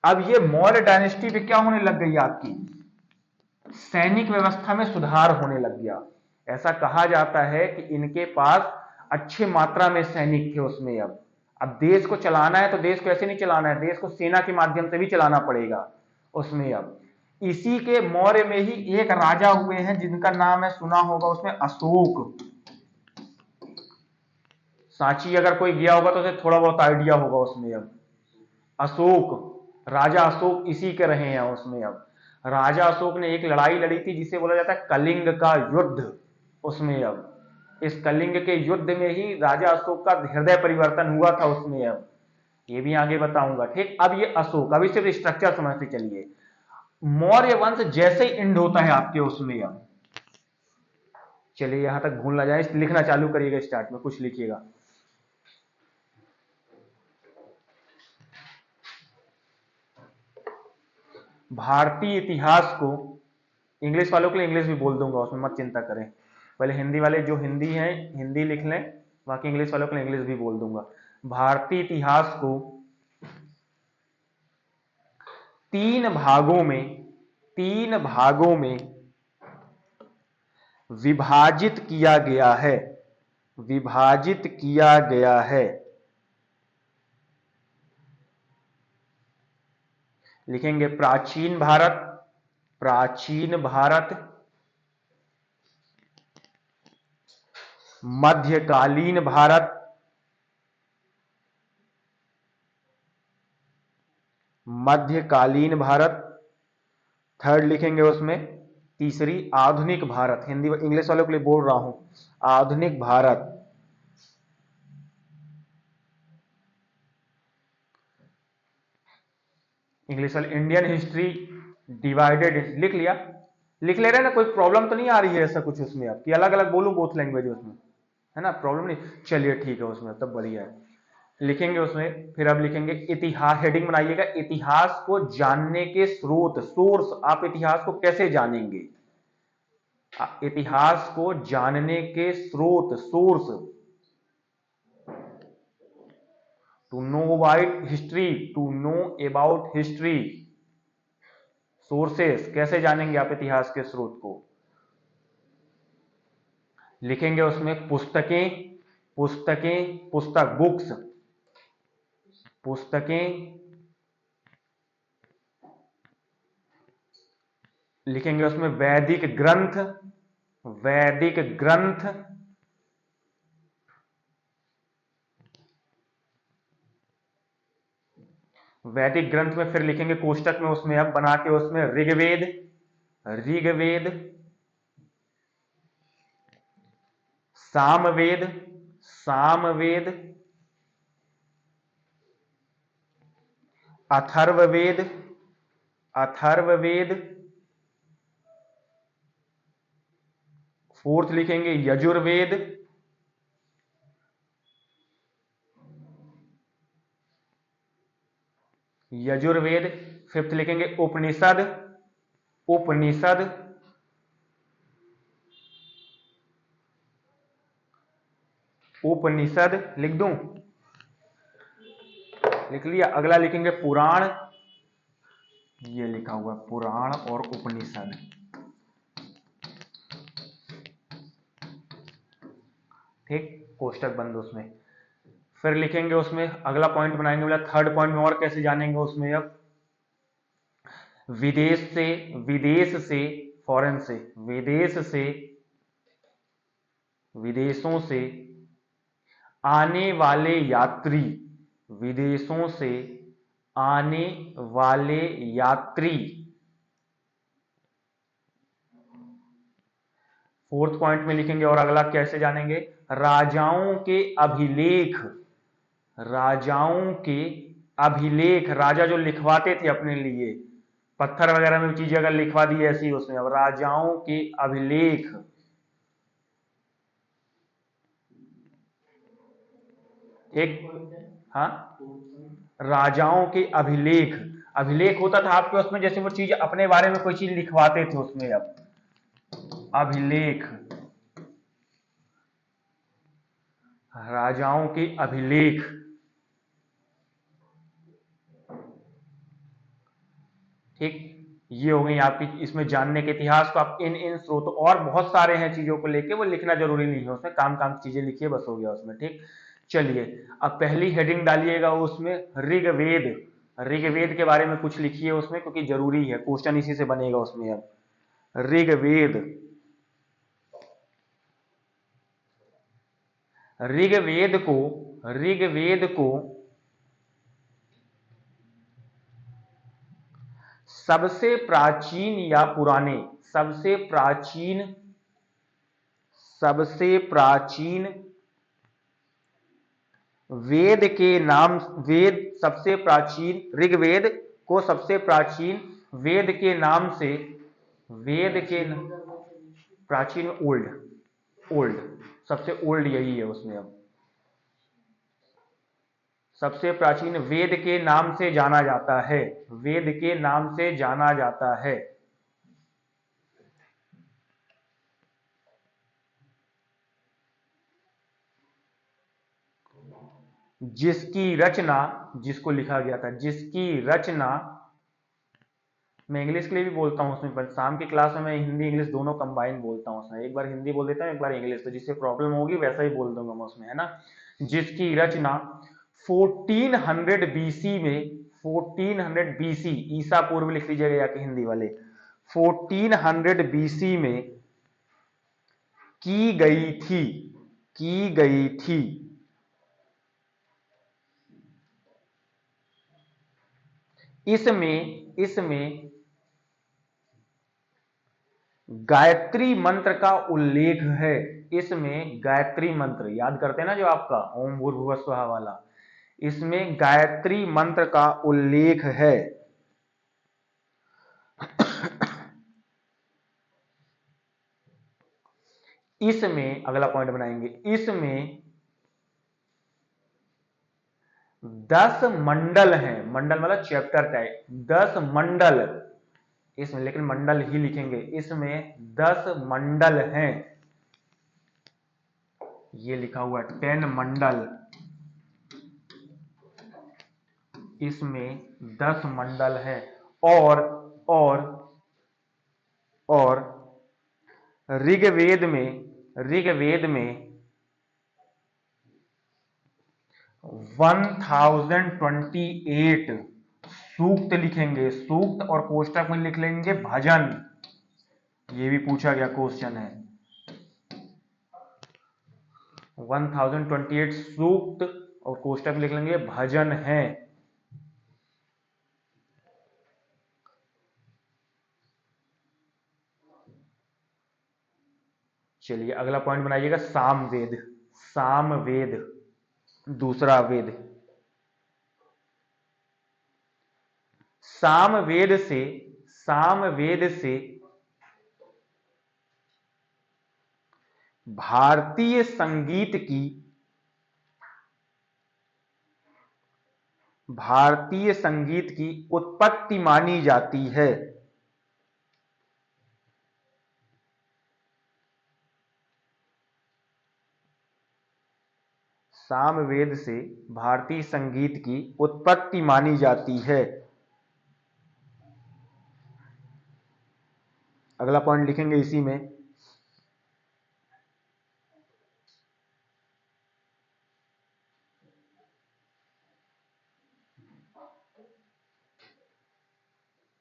अब ये मौर्य डायनेस्टी पे क्या होने लग गई, आपकी सैनिक व्यवस्था में सुधार होने लग गया। ऐसा कहा जाता है कि इनके पास अच्छी मात्रा में सैनिक थे उसमें। अब देश को चलाना है तो देश को ऐसे नहीं चलाना है, देश को सेना के माध्यम से भी चलाना पड़ेगा उसमें। अब इसी के मौर्य में ही एक राजा हुए हैं जिनका नाम है, सुना होगा उसमें, अशोक। सांची अगर कोई गया होगा तो उसे थोड़ा बहुत आइडिया होगा उसमें। अब अशोक, राजा अशोक इसी के रहे हैं उसमें। अब राजा अशोक ने एक लड़ाई लड़ी थी जिसे बोला जाता है कलिंग का युद्ध उसमें। अब इस कलिंग के युद्ध में ही राजा अशोक का हृदय परिवर्तन हुआ था उसमें। अब ये भी आगे बताऊंगा। ठीक, अब ये अशोक, अभी सिर्फ स्ट्रक्चर समझते चलिए। मौर्य वंश जैसे ही इंड होता है आपके उसमें। अब चलिए यहां तक भूल ना जाए, लिखना चालू करिएगा, स्टार्ट में कुछ लिखिएगा। भारतीय इतिहास को, इंग्लिश वालों के लिए इंग्लिश भी बोल दूंगा उसमें, मत चिंता करें। पहले हिंदी वाले जो हिंदी हैं हिंदी लिख लें, बाकी इंग्लिश वालों के लिए इंग्लिश भी बोल दूंगा। भारतीय इतिहास को तीन भागों में विभाजित किया गया है, विभाजित किया गया है। लिखेंगे प्राचीन भारत, प्राचीन भारत, मध्यकालीन भारत, मध्यकालीन भारत। थर्ड लिखेंगे उसमें, तीसरी आधुनिक भारत। हिंदी इंग्लिश वालों के लिए बोल रहा हूं, आधुनिक भारत। इंग्लिश वाले इंडियन हिस्ट्री डिवाइडेड, लिख लिया, लिख ले रहे हैं ना, कोई प्रॉब्लम तो नहीं आ रही है ऐसा कुछ उसमें आपकी, अलग अलग बोलूं बोथ लैंग्वेज उसमें, है ना, प्रॉब्लम नहीं। चलिए ठीक है उसमें, तब बढ़िया है। लिखेंगे उसमें, फिर अब लिखेंगे इतिहास, हेडिंग बनाइएगा, इतिहास को जानने के स्रोत, सोर्स। आप इतिहास को कैसे जानेंगे, इतिहास को जानने के स्रोत, source. To know about history, to know about history, sources. कैसे जानेंगे आप इतिहास के स्रोत को, लिखेंगे उसमें पुस्तकें, पुस्तकें, पुस्तक, बुक्स, पुस्तकें। लिखेंगे उसमें वैदिक ग्रंथ, वैदिक ग्रंथ। वैदिक ग्रंथ में फिर लिखेंगे कोष्टक में उसमें अब बना के उसमें ऋग्वेद, ऋग्वेद, सामवेद, सामवेद, अथर्ववेद, अथर्ववेद, फोर्थ लिखेंगे यजुर्वेद, यजुर्वेद, फिफ्थ लिखेंगे उपनिषद, उपनिषद, उपनिषद लिख दूं, लिख लिया। अगला लिखेंगे पुराण, ये लिखा हुआ पुराण और उपनिषद। ठीक, कोष्टक बंद उसमें। फिर लिखेंगे उसमें अगला पॉइंट बनाएंगे, बोला थर्ड पॉइंट में और कैसे जानेंगे उसमें अब, विदेश से, विदेश से, फॉरेन से, विदेश से, विदेशों से आने वाले यात्री, विदेशों से आने वाले यात्री। फोर्थ पॉइंट में लिखेंगे और अगला कैसे जानेंगे, राजाओं के अभिलेख, राजाओं के अभिलेख, राजा जो लिखवाते थे अपने लिए, पत्थर वगैरह में चीजें अगर लिखवा दी ऐसी उसमें, अब राजाओं के अभिलेख। एक, हाँ, राजाओं के अभिलेख, अभिलेख होता था आपके उसमें, जैसे वो चीज अपने बारे में कोई चीज लिखवाते थे उसमें, अब अभिलेख, राजाओं के अभिलेख। ठीक, ये हो गई आपकी इसमें जानने के इतिहास को। आप इन इन स्रोतों, और बहुत सारे हैं चीजों को लेके, वो लिखना जरूरी नहीं है उसमें, काम काम की चीजें लिखिए बस, हो गया उसमें। ठीक, चलिए अब पहली हेडिंग डालिएगा उसमें ऋग्वेद, ऋग्वेद के बारे में कुछ लिखिए उसमें, क्योंकि जरूरी है, क्वेश्चन इसी से बनेगा उसमें। अब ऋग्वेद, ऋग्वेद को, ऋग्वेद को सबसे प्राचीन या पुराने, सबसे प्राचीन, सबसे प्राचीन वेद के नाम, वेद सबसे प्राचीन, ऋग्वेद को सबसे प्राचीन वेद के नाम से, वेद के प्राचीन, ओल्ड, ओल्ड, सबसे ओल्ड यही है उसमें। अब सबसे प्राचीन वेद के नाम से जाना जाता है, वेद के नाम से जाना जाता है। जिसकी रचना, जिसको लिखा गया था, जिसकी रचना, मैं इंग्लिश के लिए भी बोलता हूं उसमें, पर शाम की क्लास में मैं हिंदी इंग्लिश दोनों कंबाइन बोलता हूं उसमें, एक बार हिंदी बोल देता हूं, एक बार इंग्लिश, तो जिससे प्रॉब्लम होगी वैसा ही बोल दूंगा मैं उसमें, है ना। जिसकी रचना 1400 बीसी में, 1400 बीसी, ईसा पूर्व लिख लीजिएगा या कि हिंदी वाले, 1400 बीसी में की गई थी, की गई थी। इसमें, इसमें गायत्री मंत्र का उल्लेख है, इसमें गायत्री मंत्र याद करते हैं ना जो आपका ओम भूर्भुवः स्वः वाला, इसमें गायत्री मंत्र का उल्लेख है। इसमें अगला पॉइंट बनाएंगे, इसमें 10 मंडल हैं, मंडल मतलब चैप्टर टाइप, 10 मंडल इसमें, लेकिन मंडल ही लिखेंगे, इसमें 10 मंडल हैं, ये लिखा हुआ 10 मंडल, इसमें 10 मंडल हैं। और और और ऋग्वेद में, ऋग्वेद में 1028 सूक्त लिखेंगे, सूक्त, और कोष्टक में लिख लेंगे भजन, ये भी पूछा गया क्वेश्चन है। 1028 सूक्त और कोष्टक में लिख लेंगे भजन है। चलिए अगला पॉइंट बनाइएगा सामवेद, सामवेद दूसरा वेद। सामवेद से भारतीय संगीत की उत्पत्ति मानी जाती है। सामवेद से भारतीय संगीत की उत्पत्ति मानी जाती है। अगला पॉइंट लिखेंगे इसी में।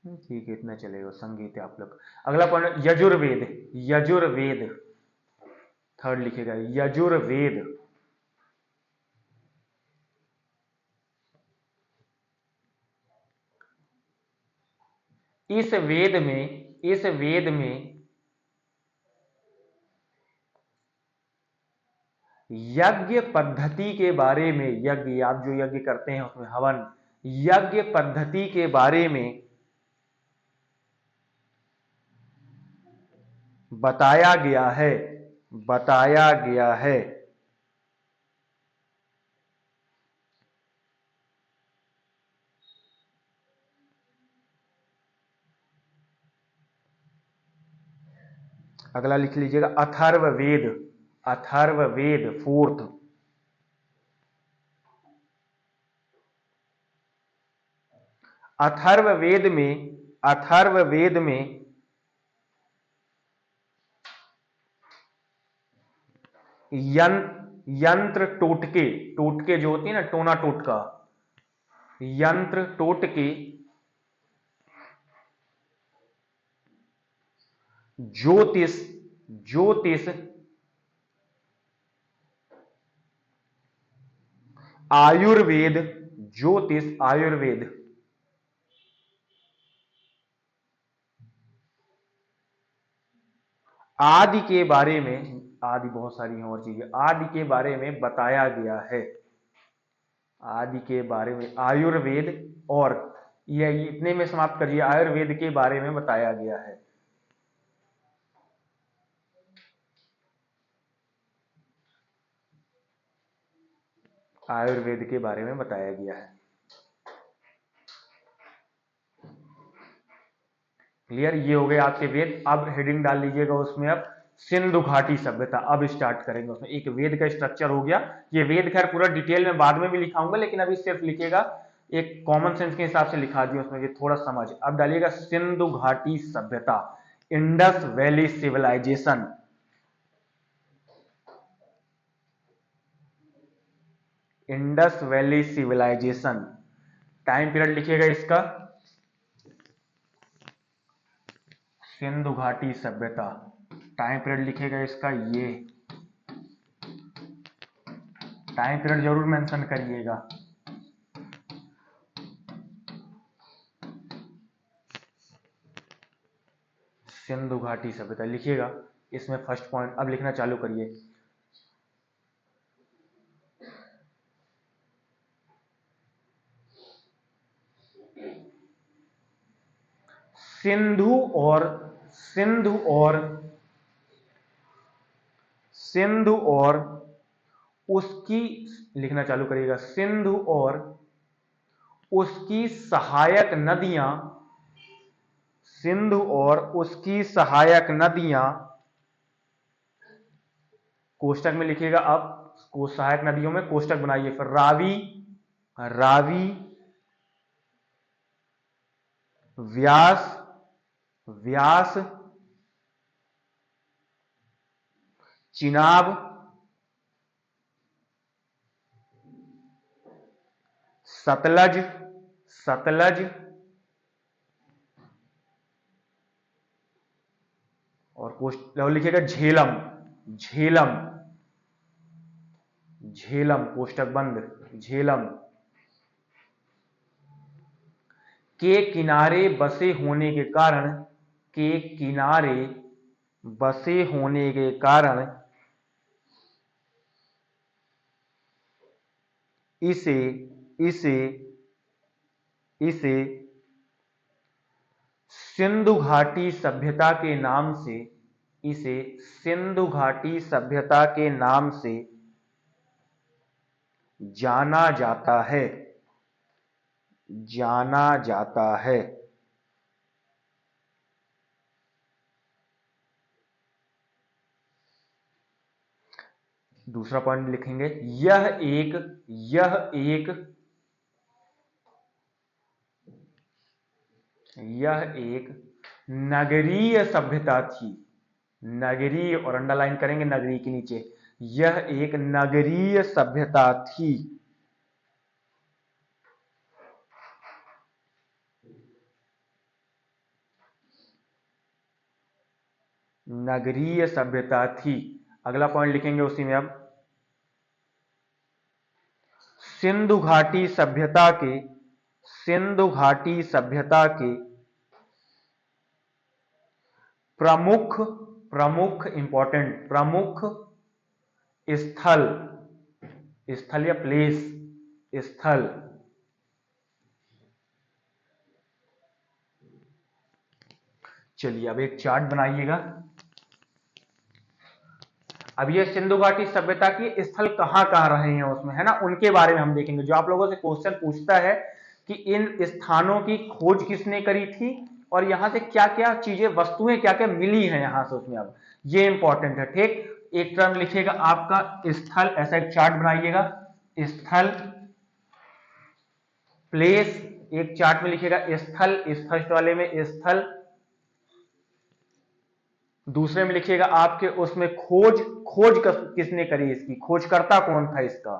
ठीक है, इतना चलेगा, संगीत है आप लोग। अगला पॉइंट यजुर्वेद। यजुर्वेद थर्ड लिखेगा, यजुर्वेद। इस वेद में यज्ञ पद्धति के बारे में, यज्ञ आप जो यज्ञ करते हैं उसमें हवन, यज्ञ पद्धति के बारे में बताया गया है। बताया गया है। अगला लिख लीजिएगा अथर्ववेद। अथर्ववेद फोर्थ। अथर्ववेद में यंत्र टोटके, टोटके जो होती है ना, टोना टोटका, यंत्र टोटके, ज्योतिष आयुर्वेद, ज्योतिष आयुर्वेद, आदि के बारे में, आदि बहुत सारी हैं और चीजें, आदि के बारे में बताया गया है। आदि के बारे में आयुर्वेद, और ये इतने में समाप्त करिए, आयुर्वेद के बारे में बताया गया है। आयुर्वेद के बारे में बताया गया है। क्लियर, ये हो गए आपके वेद। अब हेडिंग डाल लीजिएगा उसमें, अब सिंधु घाटी सभ्यता अब स्टार्ट करेंगे। उसमें एक वेद का स्ट्रक्चर हो गया। ये वेद खैर पूरा डिटेल में बाद में भी लिखाऊंगा, लेकिन अभी सिर्फ लिखिएगा, एक कॉमन सेंस के हिसाब से लिखा दिया उसमें, ये थोड़ा समझ। अब डालिएगा सिंधु घाटी सभ्यता, Indus valley civilisation. Indus valley civilisation. Time period लिखिएगा इसका, सिंधु घाटी सभ्यता। टाइम पीरियड लिखेगा इसका, ये टाइम पीरियड जरूर मेंशन करिएगा। सिंधु घाटी सभ्यता लिखिएगा इसमें फर्स्ट पॉइंट। अब लिखना चालू करिए। सिंधु और उसकी, लिखना चालू करिएगा, सिंधु और उसकी सहायक नदियां, सिंधु और उसकी सहायक नदियां, कोष्टक में लिखिएगा। अब को सहायक नदियों में कोष्टक बनाइए, फिर रावी, रावी, व्यास, व्यास, चिनाब, सतलज, सतलज, और कोष्ट लिखिएगा झेलम, झेलम, झेलम, कोष्टक बंद, झेलम के किनारे बसे होने के कारण, के किनारे बसे होने के कारण इसे इसे इसे सिंधु घाटी सभ्यता के नाम से, इसे सिंधु घाटी सभ्यता के नाम से जाना जाता है, जाना जाता है। दूसरा पॉइंट लिखेंगे, यह एक नगरीय सभ्यता थी। नगरीय, और अंडरलाइन करेंगे नगरी के नीचे, यह एक नगरीय सभ्यता थी। नगरीय सभ्यता थी। अगला पॉइंट लिखेंगे उसी में, अब सिंधु घाटी सभ्यता के, सिंधु घाटी सभ्यता के प्रमुख, प्रमुख इंपॉर्टेंट, प्रमुख स्थल, स्थल या प्लेस, स्थल चलिए अब एक चार्ट बनाइएगा। अब ये सिंधु घाटी सभ्यता की स्थल कहां कहां रहे हैं उसमें, है ना, उनके बारे में हम देखेंगे। जो आप लोगों से क्वेश्चन पूछता है कि इन स्थानों की खोज किसने करी थी और यहां से क्या क्या चीजें, वस्तुएं क्या क्या मिली हैं यहां से उसमें, अब ये इंपॉर्टेंट है। ठीक, एक टर्म लिखिएगा आपका स्थल, ऐसा एक चार्ट बनाइएगा, स्थल, प्लेस एक चार्ट में लिखिएगा स्थल, इस फर्स्ट वाले में स्थल, दूसरे में लिखिएगा आपके उसमें खोज, खोज किसने करी इसकी, खोजकर्ता कौन था इसका,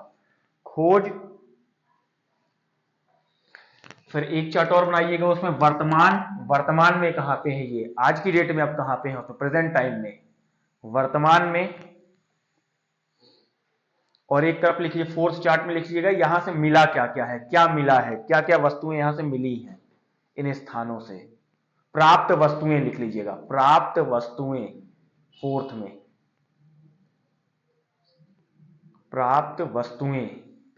खोज। फिर एक चार्ट और बनाइएगा उसमें वर्तमान, वर्तमान में कहां पे है ये, आज की डेट में अब कहां पे है, तो प्रेजेंट टाइम में, वर्तमान में। और एक तरफ लिखिए फोर्थ चार्ट में लिखिएगा यहां से मिला क्या क्या है, क्या मिला है, क्या क्या वस्तुएं यहां से मिली हैं इन स्थानों से, प्राप्त वस्तुएं लिख लीजिएगा, प्राप्त वस्तुएं फोर्थ में, प्राप्त वस्तुएं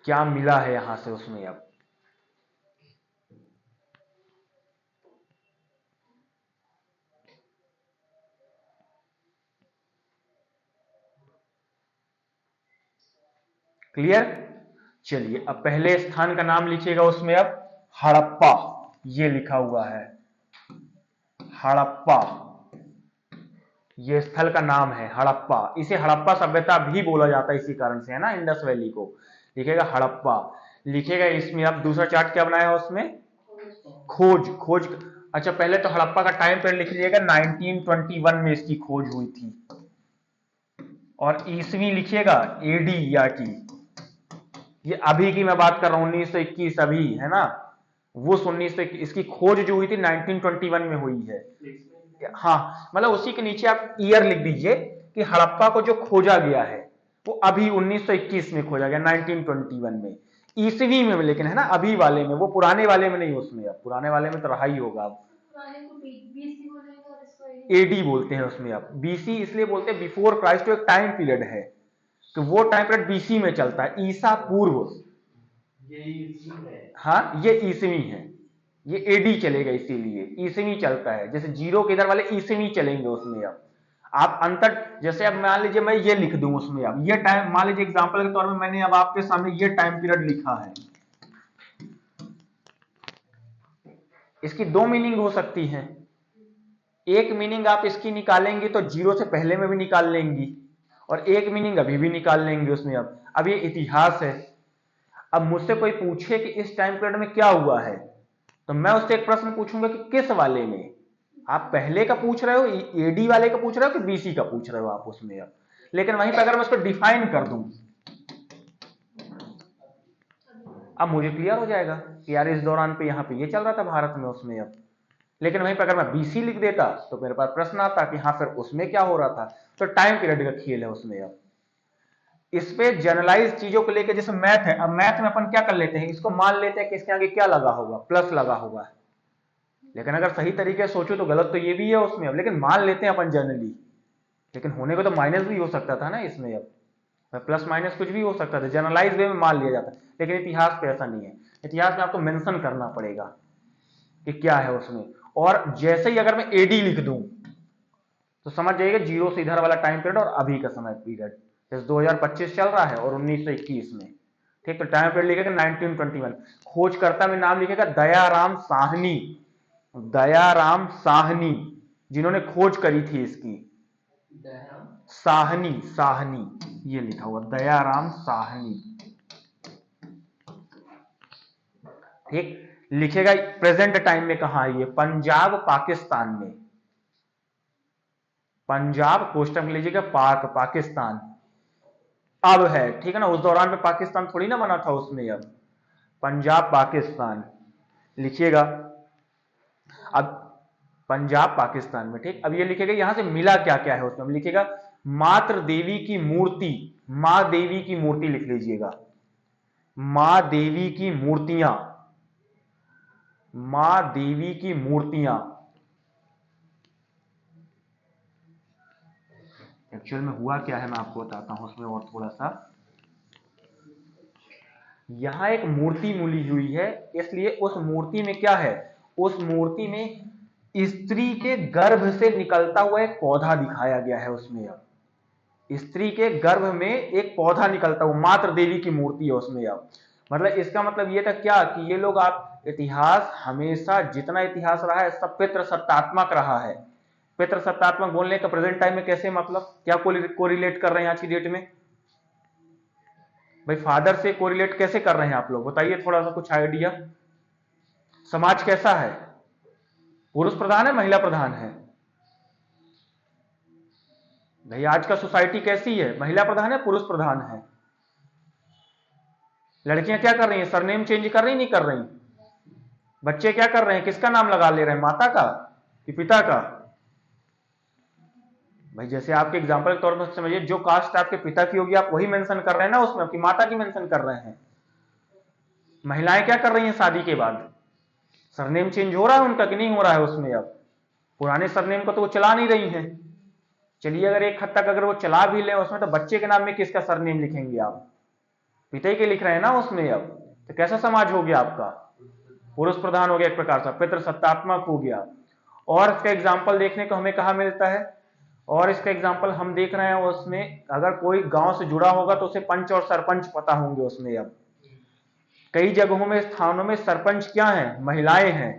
क्या मिला है यहां से उसमें। अब क्लियर। चलिए अब पहले स्थान का नाम लिखिएगा उसमें, अब हड़प्पा, ये लिखा हुआ है हड़प्पा, ये स्थल का नाम है हड़प्पा। इसे हड़प्पा सभ्यता भी बोला जाता है इसी कारण से, है ना, इंडस वैली को लिखेगा हड़प्पा, लिखेगा इसमें। अब दूसरा चार्ट क्या बनाया उसमें, खोज, खोज। अच्छा पहले तो हड़प्पा का टाइम पीरियड लिख लीजिएगा, 1921 में इसकी खोज हुई थी, और ईस्वी लिखिएगा एडी या टी, ये अभी की मैं बात कर रहा हूं 1921, अभी, है ना, वो 1921, इसकी खोज जो हुई थी 1921 में हुई है। हाँ, मतलब उसी के नीचे आप ईयर लिख दीजिए कि हड़प्पा को जो खोजा गया है वो अभी 1921 में खोजा गया, 1921 में, ईसवी में, लेकिन है ना अभी वाले में, वो पुराने वाले में नहीं उसमें, अब पुराने वाले में तो रहा ही होगा। अब एडी बोलते हैं उसमें, अब बीसी इसलिए बोलते हैं बिफोर क्राइस्ट, एक टाइम पीरियड है तो वो टाइम पीरियड बीसी में चलता है, ईसा पूर्व। हाँ ये ईसवी है, ये एडी चलेगा, इसीलिए ईसवी चलता है, जैसे जीरो के इधर वाले ईसवी चलेंगे उसमें। अब आप अंतर, जैसे अब मान लीजिए मैं ये लिख दूं उसमें, अब ये टाइम, मान लीजिए एग्जांपल के तौर पे मैंने अब आपके सामने ये टाइम पीरियड लिखा है, इसकी दो मीनिंग हो सकती है। एक मीनिंग आप इसकी निकालेंगे तो जीरो से पहले में भी निकाल लेंगी, और एक मीनिंग अभी भी निकाल लेंगे उसमें। अब ये इतिहास है, अब मुझसे कोई पूछे कि इस टाइम पीरियड में क्या हुआ है, तो मैं उससे एक प्रश्न पूछूंगा कि किस वाले में, आप पहले का पूछ रहे हो, एडी वाले का पूछ रहे हो कि बीसी का पूछ रहे हो आप उसमें। अब लेकिन वहीं पर अगर मैं उसको डिफाइन कर दूं, अब मुझे क्लियर हो जाएगा कि यार इस दौरान पे यहां पे ये चल रहा था भारत में उसमें। अब लेकिन वहीं पर अगर मैं बीसी लिख देता तो मेरे पास प्रश्न आता कि हाँ फिर उसमें क्या हो रहा था, तो टाइम पीरियड का खेल है उसमें। अब इस पे जनरलाइज चीजों को लेकर, जैसे मैथ है, अब मैथ में अपन क्या कर लेते हैं, इसको मान लेते हैं कि इसके आगे क्या लगा होगा, प्लस लगा होगा, लेकिन अगर सही तरीके से सोचो तो गलत तो ये भी है उसमें। अब लेकिन मान लेते हैं अपन जनरली, लेकिन होने को तो माइनस भी हो सकता था ना इसमें। अब प्लस माइनस कुछ भी हो सकता था, जनरलाइज वे में मान लिया जाता है, लेकिन इतिहास पे ऐसा नहीं है। इतिहास में आपको मेंशन करना पड़ेगा कि क्या है उसमें। और जैसे ही अगर मैं एडी लिख दूं तो समझ जाइएगा जीरो से इधर वाला टाइम पीरियड और अभी का समय पीरियड, जैसे 2025 चल रहा है और 1921 में, ठीक, तो टाइम पीरियड लिखेगा 1921। खोजकर्ता में नाम लिखेगा दयाराम साहनी, दयाराम साहनी, जिन्होंने खोज करी थी इसकी, साहनी, साहनी ये लिखा हुआ दयाराम साहनी, ठीक। लिखेगा प्रेजेंट टाइम में कहां है ये, पंजाब पाकिस्तान में, पंजाब कोष्टक में लीजिएगा पाक, पाकिस्तान अब है, ठीक है ना, उस दौरान में पाकिस्तान थोड़ी ना बना था उसमें, अब पंजाब पाकिस्तान लिखिएगा, अब पंजाब पाकिस्तान में, ठीक। अब ये लिखेगा यहां से मिला क्या क्या है उसमें, अब लिखेगा मात्र देवी की मूर्ति, मां देवी की मूर्ति लिख लीजिएगा, मां देवी की मूर्तियां, मां देवी की मूर्तियां, एक्चुअल में हुआ क्या है मैं आपको बताता हूं उसमें और थोड़ा सा। यहां एक मूर्ति मिली हुई है, इसलिए उस मूर्ति में क्या है, उस मूर्ति में स्त्री के गर्भ से निकलता हुआ एक पौधा दिखाया गया है उसमें। अब स्त्री के गर्भ में एक पौधा निकलता हुआ, मात्र देवी की मूर्ति है उसमें। अब मतलब इसका मतलब ये था क्या कि ये लोग, आप इतिहास हमेशा जितना इतिहास रहा है सब पितृ सत्तात्मक रहा है। पितृ सत्तात्मक बोलने का प्रेजेंट टाइम में कैसे मतलब क्या कोरिलेट कर रहे हैं आज की डेट में, भाई फादर से कोरिलेट कैसे कर रहे हैं आप लोग, बताइए थोड़ा सा कुछ आइडिया। समाज कैसा है, पुरुष प्रधान है महिला प्रधान है, भाई आज का सोसाइटी कैसी है, महिला प्रधान है पुरुष प्रधान है। लड़कियां क्या कर रही हैं, सरनेम चेंज कर रही नहीं कर रही, बच्चे क्या कर रहे हैं, किसका नाम लगा ले रहे हैं, माता का कि पिता का। भाई जैसे आपके एग्जांपल के तौर पर समझिए, जो कास्ट आपके पिता की होगी आप वही मेंशन कर रहे हैं ना उसमें, आपकी माता की मेंशन कर रहे हैं। महिलाएं क्या कर रही हैं शादी के बाद, सरनेम चेंज हो रहा है उनका कि नहीं हो रहा है उसमें, अब पुराने सरनेम को तो वो चला नहीं रही हैं। चलिए अगर एक हद तक अगर वो चला भी ले उसमें, तो बच्चे के नाम में किसका सरनेम लिखेंगे आप, पिता के लिख रहे हैं ना उसमें। अब तो कैसा समाज हो गया आपका, पुरुष प्रधान हो गया एक प्रकार से, पितृ सत्तात्मक हो गया। और इसका एग्जाम्पल देखने को हमें कहा मिलता है, और इसका एग्जाम्पल हम देख रहे हैं उसमें, अगर कोई गांव से जुड़ा होगा तो उसे पंच और सरपंच पता होंगे उसमें। अब कई जगहों में स्थानों में सरपंच क्या है, महिलाएं हैं,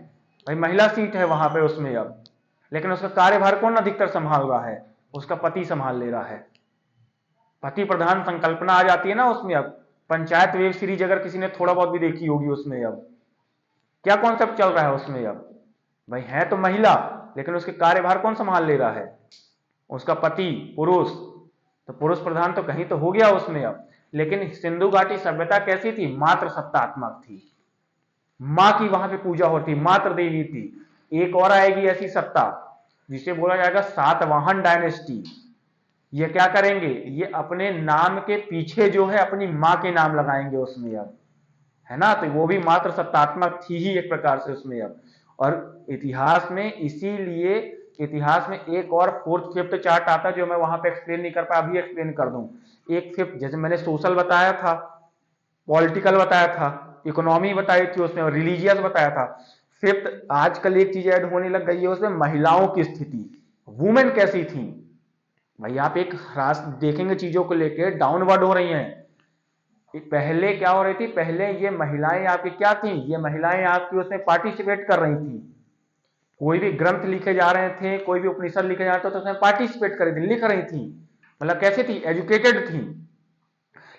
भाई महिला सीट है वहां पे उसमें। अब लेकिन उसका कार्यभार कौन अधिकतर संभाल रहा है, उसका पति संभाल ले रहा है, पति प्रधान संकल्पना आ जाती है ना उसमें। अब पंचायत वेब सीरीज अगर किसी ने थोड़ा बहुत भी देखी होगी उसमें, अब क्या कॉन्सेप्ट चल रहा है उसमें, अब भाई है तो महिला लेकिन उसके कार्यभार कौन संभाल ले रहा है, उसका पति पुरुष, तो पुरुष प्रधान तो कहीं तो हो गया उसमें। अब लेकिन सिंधु घाटी सभ्यता कैसी थी, मात्र सत्तात्मक थी, मां की वहां पे पूजा होती, मात्र देवी थी। एक और आएगी ऐसी सत्ता जिसे बोला जाएगा सातवाहन डायनेस्टी। ये क्या करेंगे, ये अपने नाम के पीछे जो है अपनी मां के नाम लगाएंगे उसमें। अब है ना, तो वो भी मात्र सत्तात्मक थी ही एक प्रकार से उसमें। अब और इतिहास में इसीलिए इतिहास में एक और फोर्थ फिफ्थ चार्ट आता है जो मैं वहां पे एक्सप्लेन नहीं कर पाया, अभी एक्सप्लेन कर दूं। एक फिफ्थ, जैसे मैंने सोशल बताया था, पॉलिटिकल बताया था, इकोनॉमी बताई थी उसमें, और रिलीजियस बताया था। फिफ्थ आजकल एक चीज ऐड होने लग गई है उसमें, महिलाओं की स्थिति, वुमेन कैसी थी। भाई आप एक देखेंगे चीजों को लेकर डाउनवर्ड हो रही हैं। पहले क्या हो रही थी, पहले ये महिलाएं आपकी क्या थी, ये महिलाएं आपकी उसमें पार्टिसिपेट कर रही थी, कोई भी ग्रंथ लिखे जा रहे थे, कोई भी उपनिषद लिखे जा रहे थे तो उसमें पार्टिसिपेट कर रही थी, लिख रही थी, मतलब कैसे थी, एजुकेटेड थी।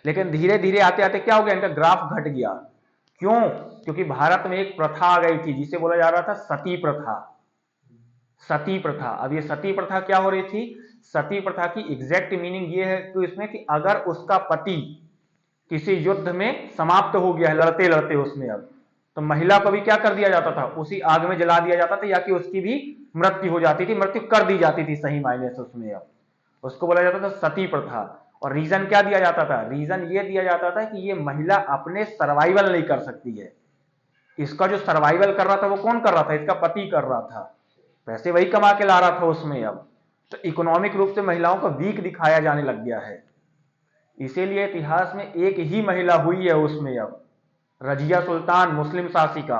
लेकिन धीरे धीरे आते आते क्या हो गया, इनका ग्राफ घट गया। क्यों, क्योंकि भारत में एक प्रथा आ गई थी जिसे बोला जा रहा था सती प्रथा, सती प्रथा। अब ये सती प्रथा क्या हो रही थी, सती प्रथा की एग्जैक्ट मीनिंग ये है कि इसमें कि अगर उसका पति किसी युद्ध में समाप्त हो गया है लड़ते लड़ते उसमें, अब तो महिला को भी क्या कर दिया जाता था, उसी आग में जला दिया जाता था, या कि उसकी भी मृत्यु हो जाती थी, मृत्यु कर दी जाती थी सही मायने से उसमें। अब उसको बोला जाता था सती प्रथा। और रीजन क्या दिया जाता था, रीजन ये दिया जाता था कि ये महिला अपने सर्वाइवल नहीं कर सकती है, इसका जो सर्वाइवल कर रहा था वो कौन कर रहा था, इसका पति कर रहा था, पैसे वही कमा के ला रहा था उसमें। अब तो इकोनॉमिक रूप से महिलाओं को वीक दिखाया जाने लग गया है, इसीलिए इतिहास में एक ही महिला हुई है उसमें अब, रजिया सुल्तान, मुस्लिम शासिका,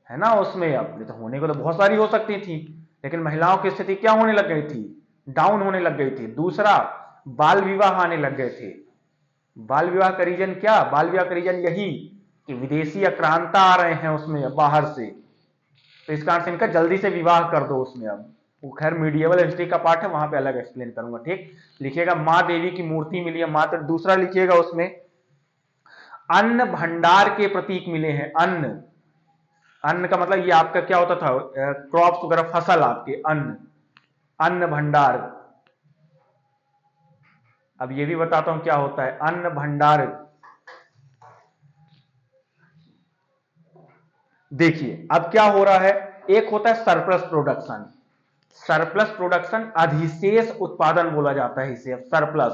है ना उसमें। अब नहीं तो होने को तो बहुत सारी हो सकती थी, लेकिन महिलाओं की स्थिति क्या होने लग गई थी, डाउन होने लग गई थी। दूसरा, बाल विवाह आने लग गए थे। बाल विवाह का रीजन क्या, बाल विवाह का रीजन यही कि विदेशी आक्रांता आ रहे हैं उसमें बाहर से, तो इस कारण से इनका जल्दी से विवाह कर दो उसमें। अब वो खैर मीडिएवल हिस्ट्री का पार्ट है, वहां पे अलग एक्सप्लेन करूंगा। ठीक, लिखिएगा माँ देवी की मूर्ति मिली है मात्र। दूसरा लिखिएगा उसमें अन्न भंडार के प्रतीक मिले हैं। अन्न, अन्न का मतलब ये आपका क्या होता था, क्रॉप्स वगैरह, फसल आपके, अन्न, अन्न भंडार। अब ये भी बताता हूं क्या होता है अन्न भंडार। देखिए अब क्या हो रहा है, एक होता है सरप्लस प्रोडक्शन। सरप्लस प्रोडक्शन अधिशेष उत्पादन बोला जाता है इसे। सरप्लस,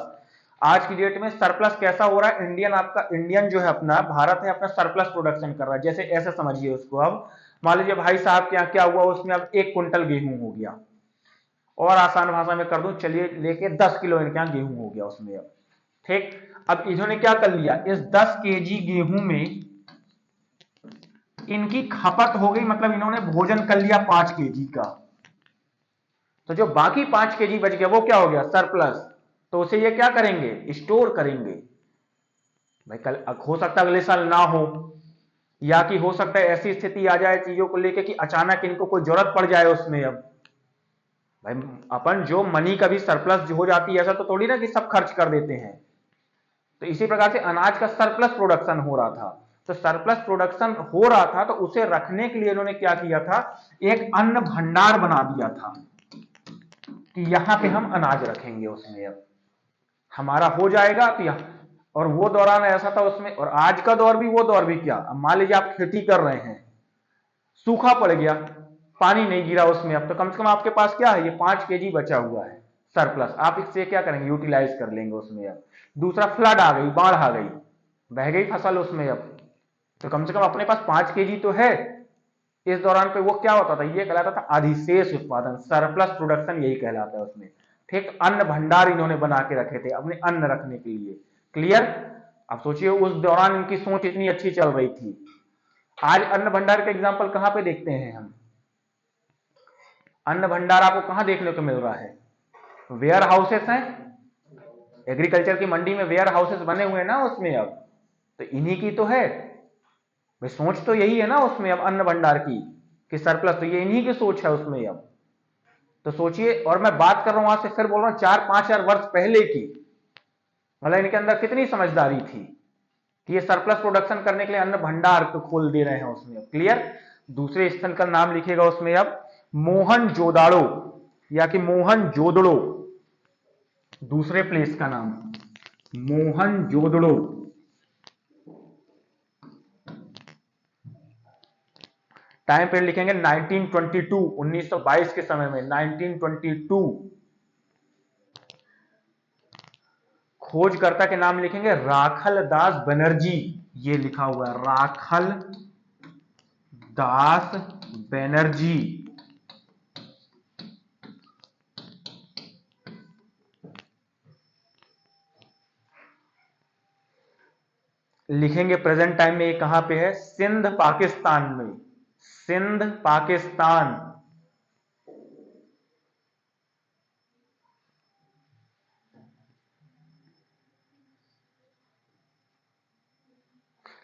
आज की डेट में सरप्लस कैसा हो रहा है, इंडियन आपका, इंडियन जो है अपना भारत है अपना सरप्लस प्रोडक्शन कर रहा है। जैसे ऐसे समझिए उसको, अब मान लीजिए भाई साहब के यहाँ क्या हुआ, उसमें अब 1 क्विंटल गेहूं हो गया, और आसान भाषा में कर दूं, चलिए लेके 10 किलो इनके यहाँ गेहूं हो गया उसमें। अब ठीक, अब इन्होंने क्या कर लिया, इस 10 केजी गेहूं में इनकी खपत हो गई, मतलब इन्होंने भोजन कर लिया 5 केजी का, तो जो बाकी 5 केजी बच गया वो क्या हो गया, सरप्लस। तो उसे ये क्या करेंगे, स्टोर करेंगे। भाई कल हो सकता है अगले साल ना हो, या कि हो सकता है ऐसी स्थिति आ जाए चीजों को लेके कि अचानक इनको कोई जरूरत पड़ जाए उसमें। अब भाई अपन जो मनी कभी सरप्लस हो जाती है, ऐसा तो थोड़ी ना कि सब खर्च कर देते हैं। तो इसी प्रकार से अनाज का सरप्लस प्रोडक्शन हो रहा था। तो सरप्लस प्रोडक्शन हो रहा था तो उसे रखने के लिए इन्होंने क्या किया था, एक अन्न भंडार बना दिया था कि यहां पे हम अनाज रखेंगे उसमें। अब हमारा हो जाएगा तो यहाँ, और वो दौरान ऐसा था उसमें, और आज का दौर भी वो दौर भी क्या, अब मान लीजिए आप खेती कर रहे हैं, सूखा पड़ गया, पानी नहीं गिरा उसमें, अब तो कम से कम आपके पास क्या है, ये 5 केजी बचा हुआ है सरप्लस, आप इससे क्या करेंगे, यूटिलाइज कर लेंगे उसमें। अब दूसरा, फ्लड आ गई, बाढ़ आ गई, बह गई फसल उसमें। अब तो कम से कम अपने पास 5 केजी तो है। इस दौरान पे वो क्या होता था, ये कहलाता था अधिशेष उत्पादन, सरप्लस प्रोडक्शन यही कहलाता है उसमें। ठीक, अन्न भंडार इन्होंने बना के रखे थे अपने अन्न रखने के लिए। क्लियर। अब सोचिए उस दौरान इनकी सोच इतनी अच्छी चल रही थी। आज अन्न भंडार का एग्जाम्पल कहां पे देखते हैं हम, अन्न भंडार आपको कहां देखने को मिल रहा है, वेयर हाउसेस हैं, एग्रीकल्चर की मंडी में वेयर हाउसेस बने हुए हैं ना उसमें। अब तो इन्हीं की तो है भाई, सोच तो यही है ना उसमें अब अन्न भंडार की, कि सरप्लस, तो ये इन्हीं की सोच है उसमें। अब तो सोचिए, और मैं बात कर रहा हूं आज से, फिर बोल रहा हूं 4-5 हजार वर्ष पहले की, मतलब इनके अंदर कितनी समझदारी थी कि ये सरप्लस प्रोडक्शन करने के लिए अन्न भंडार को खोल दे रहे हैं उसमें। क्लियर। दूसरे स्थल का नाम लिखिएगा उसमें अब, मोहन जोदाड़ो, या कि मोहन जोदड़ो, दूसरे प्लेस का नाम मोहन जोदड़ो। टाइम पीरियड लिखेंगे 1922, 1922 के समय में, 1922। खोजकर्ता के नाम लिखेंगे राखल दास बनर्जी, ये लिखा हुआ है राखल दास बनर्जी। लिखेंगे प्रेजेंट टाइम में ये कहां पे है, सिंध पाकिस्तान में, सिंध पाकिस्तान।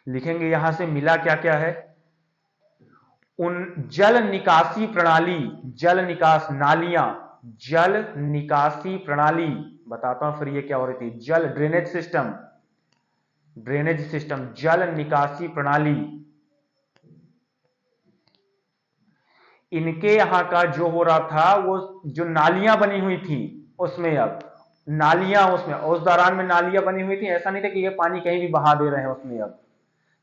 लिखेंगे यहां से मिला क्या क्या है, उन जल निकासी प्रणाली, जल निकास नालियां, जल निकासी प्रणाली, बताता हूं फिर ये क्या हो रही थी, जल ड्रेनेज सिस्टम, ड्रेनेज सिस्टम, जल निकासी प्रणाली, इनके यहां का जो हो रहा था, वो जो नालियां बनी हुई थी उसमें। अब नालियां उसमें, उस दौरान में नालियां बनी हुई थी, ऐसा नहीं था कि ये पानी कहीं भी बहा दे रहे हैं उसमें। अब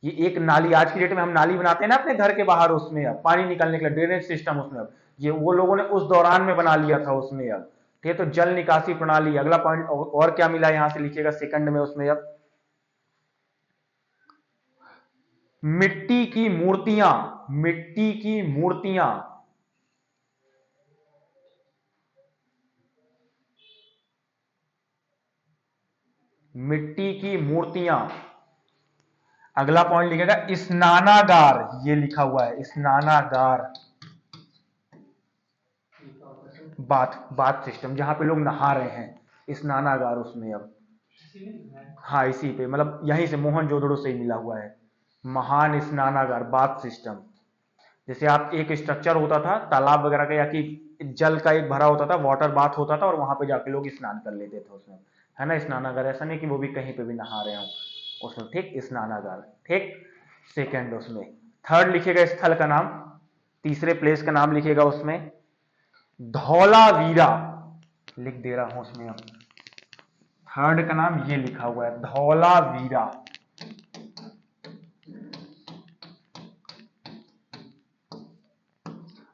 ये एक नाली, आज की डेट में हम नाली बनाते हैं ना अपने घर के बाहर उसमें, अब पानी निकलने के लिए ड्रेनेज सिस्टम उसमें। अब ये वो लोगों ने उस दौरान में बना लिया था उसमें। अब ठीक है, तो जल निकासी प्रणाली अगला पॉइंट। और क्या मिला यहां से लिखिएगा सेकंड में उसमें। अब मिट्टी की मूर्तियां, मिट्टी की मूर्तियां, मिट्टी की मूर्तियां। अगला पॉइंट लिखेगा स्नानागार, ये लिखा हुआ है स्नानागार, बाथ बाथ सिस्टम जहां पे लोग नहा रहे हैं, स्नानागार उसमें अब। हाँ इसी पे, मतलब यहीं से मोहनजोदड़ो से ही मिला हुआ है। महान स्नानागार, बाथ सिस्टम। जैसे आप एक स्ट्रक्चर होता था तालाब वगैरह का, या कि जल का एक भरा होता था, वाटर बाथ होता था, और वहां पे जाके लोग स्नान कर लेते थे उसमें, है ना स्नानागार। ऐसा नहीं कि वो भी कहीं पे भी नहा रहे हो उसमें, ठीक स्नानागार, ठीक। सेकंड उसमें, थर्ड लिखेगा स्थल का नाम, तीसरे प्लेस का नाम लिखेगा उसमें धौलावीरा, लिख दे रहा हूं उसमें अब। थर्ड का नाम ये लिखा हुआ है धौलावीरा।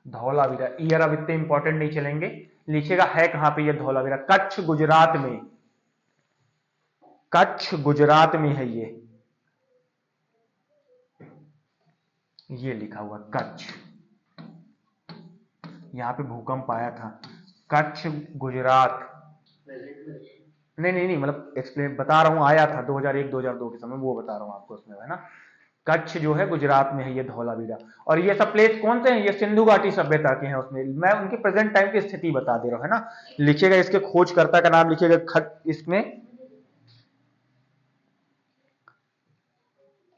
धौलावीरा ईयर अब इतने इंपॉर्टेंट नहीं चलेंगे। लिखेगा है कहां पे ये धौलावीरा, कच्छ गुजरात में, कच्छ गुजरात में है ये लिखा हुआ कच्छ। यहां पे भूकंप आया था, कच्छ गुजरात। नहीं, मतलब एक्सप्लेन बता रहा हूं, आया था 2001-2002 के समय, वो बता रहा हूं आपको उसमें, है ना। कच्छ जो है गुजरात में है ये धौलावीरा। और ये सब प्लेस कौन से हैं, ये सिंधु घाटी सभ्यता के हैं उसमें, मैं उनके प्रेजेंट टाइम की स्थिति बता दे रहा हूं, है ना। लिखिएगा इसके खोजकर्ता का नाम लिखिएगा इसमें,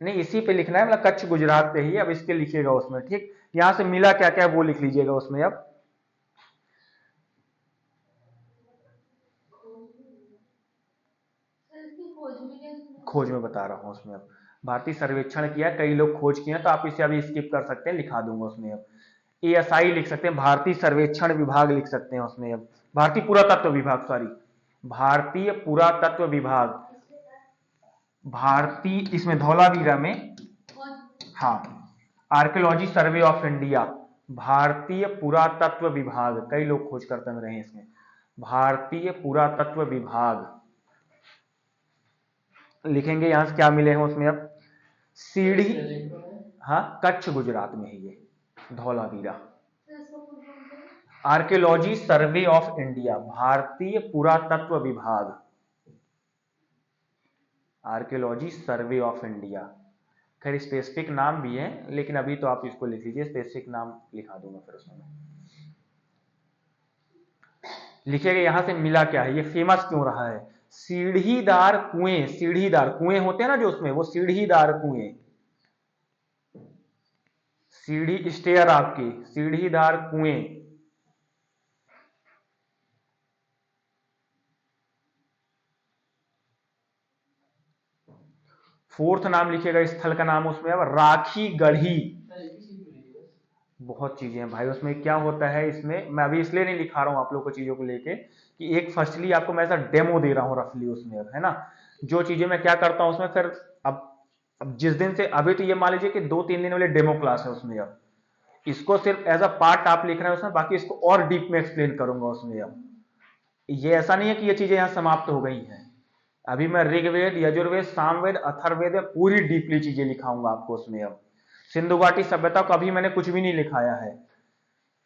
नहीं इसी पे लिखना है, मतलब कच्छ गुजरात पे ही। अब इसके लिखिएगा उसमें, ठीक। यहां से मिला क्या क्या वो लिख लीजिएगा उसमें अब। खोज में बता रहा हूं उसमें अब। भारतीय सर्वेक्षण किया, कई लोग खोज किए हैं, तो आप इसे अभी स्किप कर सकते हैं, लिखा दूंगा उसमें अब। एएसआई लिख सकते हैं, भारतीय सर्वेक्षण विभाग लिख सकते हैं उसमें अब। भारतीय पुरातत्व विभाग, सॉरी, भारतीय पुरातत्व विभाग। भारतीय, इसमें धौलावीरा में, हाँ, आर्कियोलॉजी सर्वे ऑफ इंडिया, भारतीय पुरातत्व विभाग, कई लोग खोज करते रहे हैं इसमें, भारतीय पुरातत्व विभाग लिखेंगे। यहां से क्या मिले हैं उसमें अब, सीढ़ी, हाँ कच्छ गुजरात में है ये Dholavira. Archaeology survey of India, भारतीय पुरातत्व विभाग, आर्कियोलॉजी सर्वे ऑफ इंडिया। खैर स्पेसिफिक नाम भी है, लेकिन अभी तो आप इसको लिख लीजिए, स्पेसिफिक नाम लिखा दूंगा फिर उसमें। लिखिएगा यहां से मिला क्या है, ये फेमस क्यों रहा है। सीढ़ीदार कुएं, सीढ़ीदार कुएं होते हैं ना जो उसमें, वो सीढ़ीदार कुएं, सीढ़ी स्टेयर आपकी, सीढ़ीदार कुएं। फोर्थ नाम लिखिएगा स्थल का नाम उसमें अब, राखी गढ़ी। बहुत चीजें हैं भाई उसमें, क्या होता है इसमें, मैं अभी इसलिए नहीं लिखा रहा हूं आप लोगों को चीजों को लेके, कि एक फर्स्टली आपको मैं ऐसा डेमो दे रहा हूं रफली उसमें अब, है ना। जो चीजें मैं क्या करता हूं उसमें फिर, अब जिस दिन से, अभी तो ये मान लीजिए कि 2-3 दिन वाले डेमो क्लास है उसमें, अब इसको सिर्फ एज अ पार्ट आप लिख रहे हैं उसमें, बाकी इसको और डीप में एक्सप्लेन करूंगा उसमें। अब ये ऐसा नहीं है कि ये चीजें यहां समाप्त हो गई हैं, अभी मैं ऋग्वेद, यजुर्वेद, सामवेद, अथर्ववेद पूरी डीपली चीजें लिखाऊंगा आपको उसमें। अब सिंधु घाटी सभ्यता को अभी मैंने कुछ भी नहीं लिखाया है।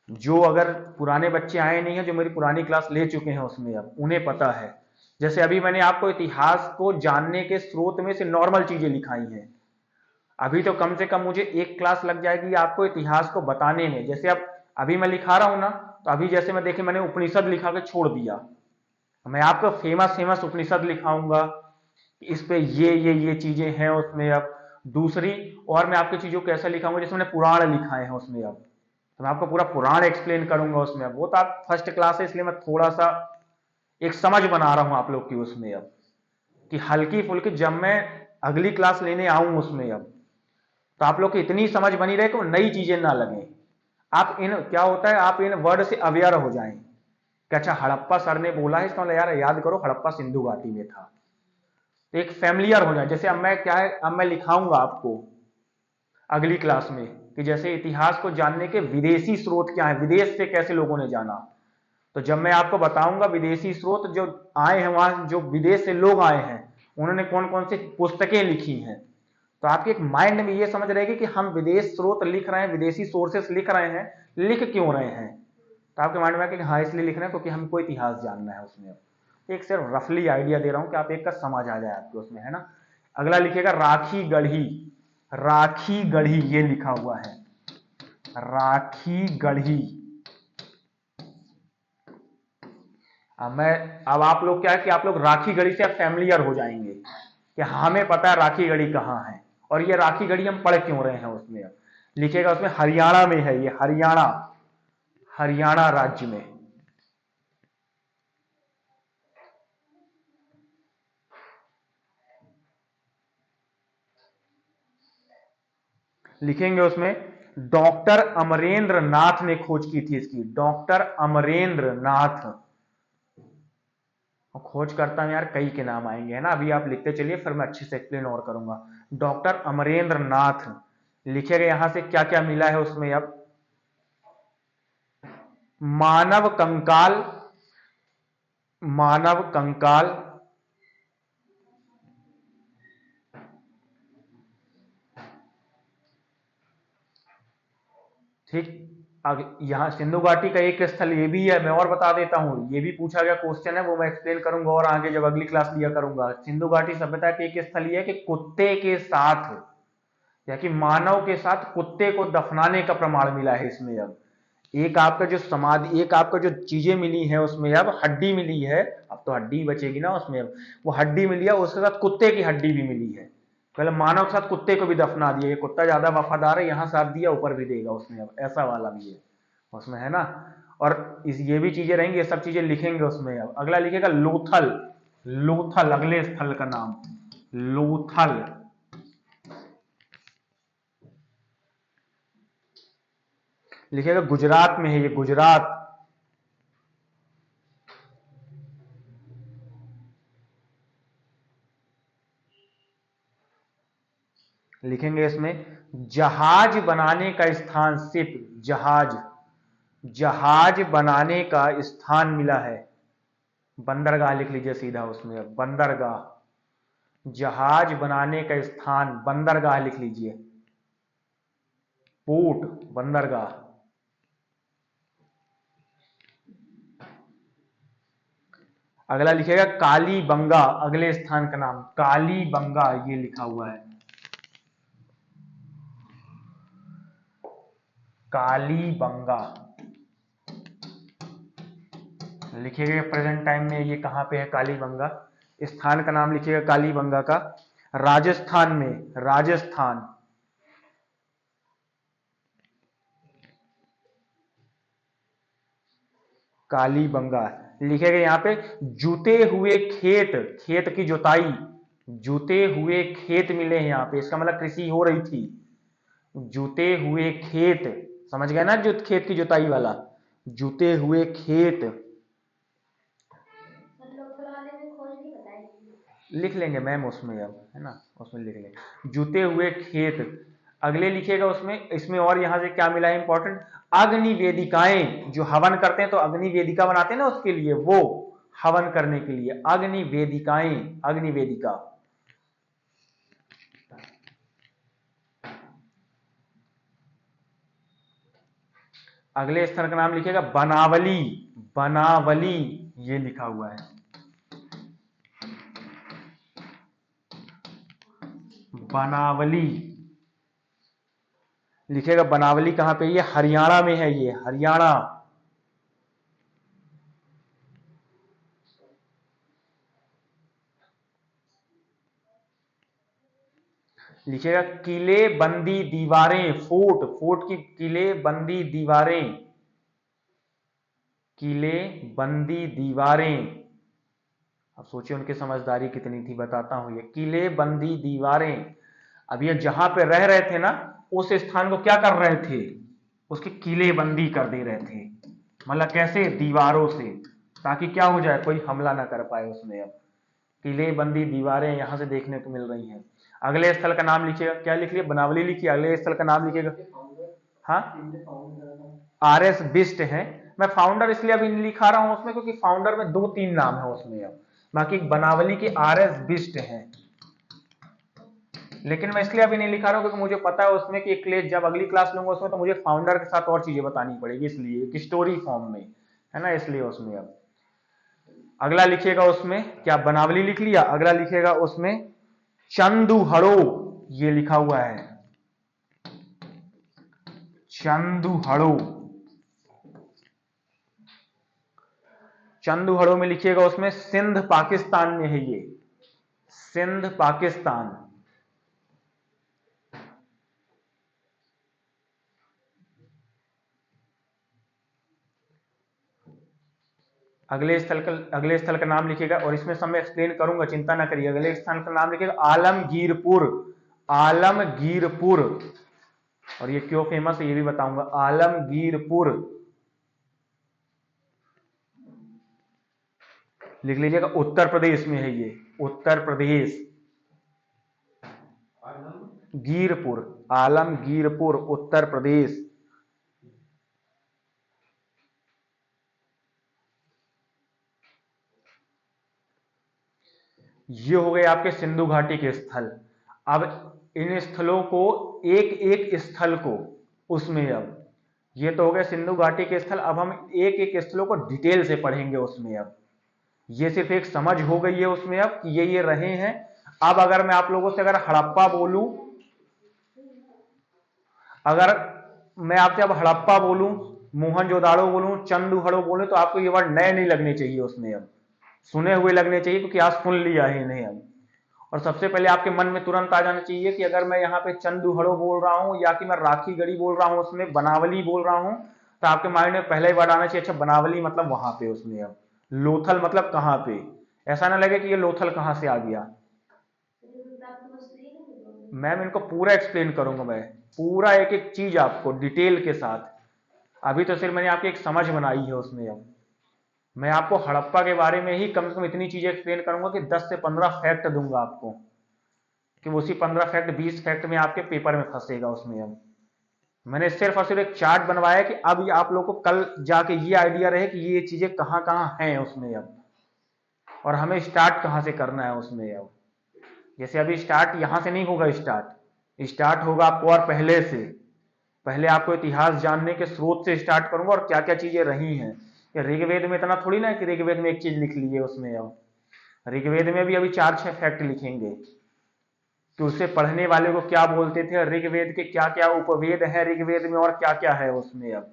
जो अगर पुराने बच्चे आए नहीं है, जो मेरी पुरानी क्लास ले चुके हैं उसमें, अब उन्हें पता है। जैसे अभी मैंने आपको इतिहास को जानने के स्रोत में से नॉर्मल चीजें लिखाई हैं, अभी तो कम से कम मुझे एक क्लास लग जाएगी आपको इतिहास को बताने में। जैसे अब अभी मैं लिखा रहा हूं ना, तो अभी जैसे मैं देखे मैंने उपनिषद लिखा के छोड़ दिया, मैं आपको फेमस फेमस उपनिषद लिखाऊंगा, इस पे ये चीजें हैं उसमें। अब दूसरी, और मैं आपकी चीजों को कैसे लिखाऊंगा, जैसे मैंने पुराण लिखाए हैं उसमें, अब तो मैं आपको पूरा पुराण एक्सप्लेन करूंगा उसमें। अब वो तो आप फर्स्ट क्लास है, इसलिए मैं थोड़ा सा एक समझ बना रहा हूं आप लोग की उसमें, अब कि हल्की फुल्की जब मैं अगली क्लास लेने आऊं उसमें, अब तो आप लोग की इतनी समझ बनी रहे कि वो नई चीजें ना लगे। आप इन, क्या होता है, आप इन वर्ड से अवेयर हो जाएं कि अच्छा हड़प्पा सर ने बोला है, इसका मतलब यार याद करो हड़प्पा सिंधु घाटी में था, तो एक फैमिलियर हो जाए। जैसे अब मैं क्या है, अब मैं लिखाऊंगा आपको अगली क्लास में कि जैसे इतिहास को जानने के विदेशी स्रोत क्या है, विदेश से कैसे लोगों ने जाना, तो जब मैं आपको बताऊंगा विदेशी स्रोत जो आए हैं, वहां जो विदेश से लोग आए हैं, उन्होंने कौन कौन सी पुस्तकें लिखी हैं, तो आपके एक माइंड में ये समझ रहेगी कि हम विदेश स्रोत लिख रहे हैं, विदेशी सोर्सेस लिख रहे हैं, लिख क्यों रहे हैं, तो आपके माइंड में आएगा कि हाँ इसलिए लिख रहे हैं क्योंकि हमको इतिहास जानना है उसमें। एक सिर्फ रफली आइडिया दे रहा हूं कि आप एक का समझ आ जाए आपको उसमें, है ना। अगला लिखिएगा राखी गढ़ी, राखी गढ़ी ये लिखा हुआ है, राखी गढ़ी। अब आप लोग क्या है कि आप लोग राखी गढ़ी से आप फैमिलियर हो जाएंगे कि हमें पता है राखी गढ़ी कहां है और ये राखी गढ़ी हम पढ़ क्यों रहे हैं उसमें। अब लिखिएगा उसमें हरियाणा में है ये, हरियाणा, हरियाणा राज्य में। लिखेंगे उसमें डॉक्टर अमरेंद्र नाथ ने खोज की थी इसकी, डॉक्टर अमरेंद्र नाथ। खोज करता हूं यार, कई के नाम आएंगे, है ना। अभी आप लिखते चलिए, फिर मैं अच्छे से एक्सप्लेन और करूंगा। डॉक्टर अमरेंद्र नाथ लिखेगा। यहां से क्या क्या मिला है उसमें। अब मानव कंकाल, मानव कंकाल, ठीक। यहां सिंधु घाटी का एक स्थल ये भी है, मैं और बता देता हूं, ये भी पूछा गया क्वेश्चन है, वो मैं एक्सप्लेन करूंगा और आगे जब अगली क्लास लिया करूंगा। सिंधु घाटी सभ्यता के एक स्थल ये है कि कुत्ते के साथ, या कि मानव के साथ कुत्ते को दफनाने का प्रमाण मिला है इसमें। अब एक आपका जो समाधि, एक आपका जो चीजें मिली है उसमें, अब हड्डी मिली है, अब तो हड्डी बचेगी ना उसमें। अब वो हड्डी मिली है, उसके साथ कुत्ते की हड्डी भी मिली है। पहले मानव के साथ कुत्ते को भी दफना दिया, ये कुत्ता ज्यादा वफादार है, यहां साथ दिया ऊपर भी देगा उसमें। अब ऐसा वाला भी है उसमें, है ना। और ये भी चीजें रहेंगी, ये सब चीजें लिखेंगे उसमें। अब अगला लिखेगा लोथल, लोथल अगले स्थल का नाम, लोथल। लिखेगा गुजरात में है ये, गुजरात। लिखेंगे इसमें जहाज बनाने का स्थान, शिप, जहाज, जहाज बनाने का स्थान मिला है, बंदरगाह लिख लीजिए सीधा उसमें, बंदरगाह। जहाज बनाने का स्थान बंदरगाह लिख लीजिए, पोर्ट, बंदरगाह। अगला लिखिएगा कालीबंगा, अगले स्थान का नाम कालीबंगा ये लिखा हुआ है, कालीबंगा। लिखिएगा प्रेजेंट टाइम में ये कहां पे है कालीबंगा, स्थान का नाम लिखिएगा कालीबंगा का, राजस्थान में, राजस्थान। कालीबंगा लिखेगा। यहां पे जूते हुए खेत, खेत की जुताई, जूते हुए खेत मिले हैं यहां पे, इसका मतलब कृषि हो रही थी। जूते हुए खेत, समझ गए ना, जो खेत की जुताई वाला, जूते हुए खेत। लिख लेंगे मैम उसमें, अब है ना, उसमें लिख लेंगे जूते हुए खेत। अगले लिखिएगा उसमें, इसमें और यहां से क्या मिला है इंपॉर्टेंट, अग्नि वेदिकाएं, जो हवन करते हैं तो अग्नि वेदिका बनाते हैं ना, उसके लिए वो हवन करने के लिए अग्नि वेदिकाएं, अग्नि वेदिका। अगले स्थल का नाम लिखिएगा बनावली, बनावली ये लिखा हुआ है, बनावली। लिखिएगा बनावली कहां पे, ये हरियाणा में है, ये हरियाणा। लिखिएगा किले बंदी दीवारें, फोर्ट, फोर्ट की किले बंदी दीवारें, किले बंदी दीवारें। अब सोचिए उनकी समझदारी कितनी थी, बताता हूं। ये किले बंदी दीवारें, अब ये जहां पे रह रहे थे ना, उस स्थान को क्या कर रहे थे, उसकी किले बंदी कर दे रहे थे। मतलब कैसे, दीवारों से, ताकि क्या हो जाए, कोई हमला ना कर पाए उसमें। अब किले बंदी दीवारें यहां से देखने को मिल रही हैं। अगले स्थल का नाम लिखिएगा, क्या लिख लिया, बनावली लिखिए, अगले स्थल का नाम लिखिएगा। हाँ, RS बिस्ट है। मैं फाउंडर इसलिए अभी नहीं लिखा रहा हूं उसमें, क्योंकि फाउंडर में 2-3 नाम है उसमें। अब बाकी बनावली की RS बिस्ट है, लेकिन मैं इसलिए अभी नहीं लिखा रहा हूं क्योंकि मुझे पता है उसमें कि क्लास, जब अगली क्लास लूंगा उसमें तो मुझे फाउंडर के साथ और चीजें बतानी पड़ेगी, इसलिए एक स्टोरी फॉर्म में, है ना, इसलिए उसमें। अब अगला लिखिएगा उसमें क्या, बनावली लिख लिया, अगला लिखिएगा उसमें चंदुहड़ो, ये लिखा हुआ है चंदुहड़ो। चंदुहड़ो में लिखिएगा उसमें सिंध पाकिस्तान में है ये, सिंध पाकिस्तान। अगले स्थल का नाम लिखिएगा, और इसमें सब मैं एक्सप्लेन करूंगा, चिंता ना करिए। अगले स्थल का नाम लिखिएगा आलमगीरपुर, आलमगीरपुर। और ये क्यों फेमस है ये भी बताऊंगा, आलमगीरपुर लिख लीजिएगा, उत्तर प्रदेश में है ये, उत्तर प्रदेश। गीरपुर, आलमगीरपुर उत्तर प्रदेश। ये हो गए आपके सिंधु घाटी के स्थल। अब इन स्थलों को, एक एक स्थल को उसमें, अब ये तो हो गए सिंधु घाटी के स्थल, अब हम एक एक स्थलों को डिटेल से पढ़ेंगे उसमें। अब ये सिर्फ एक समझ हो गई है उसमें अब कि ये रहे हैं। अब अगर मैं आप लोगों से अगर हड़प्पा बोलूं, अगर मैं आपसे अब हड़प्पा बोलूं, मोहनजोदाड़ो बोलूं, चंदुहड़ो बोलूं, तो आपको ये वर्ड नए नहीं लगने चाहिए उसमें, अब सुने हुए लगने चाहिए, क्योंकि आज सुन लिया है इन्हें अब। और सबसे पहले आपके मन में तुरंत आ जाना चाहिए कि अगर मैं यहाँ पे चंदुहड़ो बोल रहा हूँ या कि मैं राखी गढ़ी बोल रहा हूँ, उसमें बनावली बोल रहा हूँ, तो आपके माइंड में पहले ही वर्ड आना चाहिए, अच्छा बनावली मतलब वहां पे उसमें। अब लोथल मतलब कहाँ पे, ऐसा ना लगे कि ये लोथल कहाँ से आ गया। मैम इनको पूरा एक्सप्लेन करूंगा मैं, पूरा एक एक चीज आपको डिटेल के साथ। अभी तो सिर्फ मैंने आपकी एक समझ बनाई है उसमें। अब मैं आपको हड़प्पा के बारे में ही कम से कम इतनी चीजें एक्सप्लेन करूंगा कि 10 से 15 फैक्ट दूंगा आपको, कि उसी 15 फैक्ट 20 फैक्ट में आपके पेपर में फंसेगा उसमें। अब मैंने सिर्फ और सिर्फ एक चार्ट बनवाया कि अब ये आप लोग को कल जाके ये आइडिया रहे कि ये चीजें कहाँ कहाँ हैं उसमें अब, और हमें स्टार्ट कहाँ से करना है उसमें। अब जैसे अभी स्टार्ट यहां से नहीं होगा, स्टार्ट स्टार्ट होगा आपको और पहले से। पहले आपको इतिहास जानने के स्रोत से स्टार्ट करूंगा और क्या क्या चीजें रही हैं। ऋग्वेद में इतना थोड़ी ना है कि ऋग्वेद में एक चीज लिख ली है उसमें। अब ऋग्वेद में भी अभी 4-6 फैक्ट लिखेंगे कि उसे पढ़ने वाले को क्या बोलते थे, ऋग्वेद के क्या क्या उपवेद है ऋग्वेद में, और क्या क्या है उसमें। अब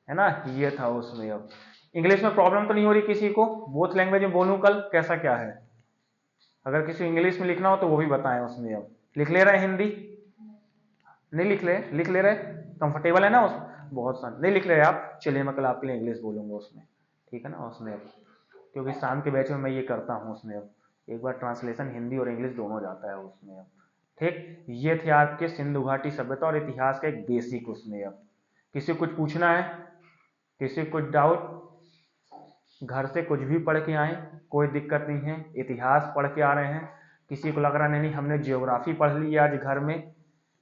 है ना, ये था उसमें। अब इंग्लिश में प्रॉब्लम तो नहीं हो रही किसी को, बोथ लैंग्वेज में बोलूं कल, कैसा क्या है? अगर किसी इंग्लिश में लिखना हो तो वो भी बताएं उसमें। अब लिख ले रहे हैं हिंदी, नहीं लिख ले रहे, कंफर्टेबल है ना उस, बहुत सा नहीं लिख रहे आप, चलिए मैं कल आपके लिए इंग्लिश बोलूंगा उसमें, ठीक है ना उसमें। अब क्योंकि शाम के बैच में मैं ये करता हूँ उसमें। अब एक बार ट्रांसलेशन हिंदी और इंग्लिश दोनों जाता है उसमें। अब ठीक, ये थे आपके सिंधु घाटी सभ्यता और इतिहास का एक बेसिक उसमें। अब किसी को कुछ पूछना है, किसी को कुछ डाउट, घर से कुछ भी पढ़ के आए, कोई दिक्कत नहीं है, इतिहास पढ़ के आ रहे हैं। किसी को लग रहा नहीं हमने जियोग्राफी पढ़ ली है आज घर में,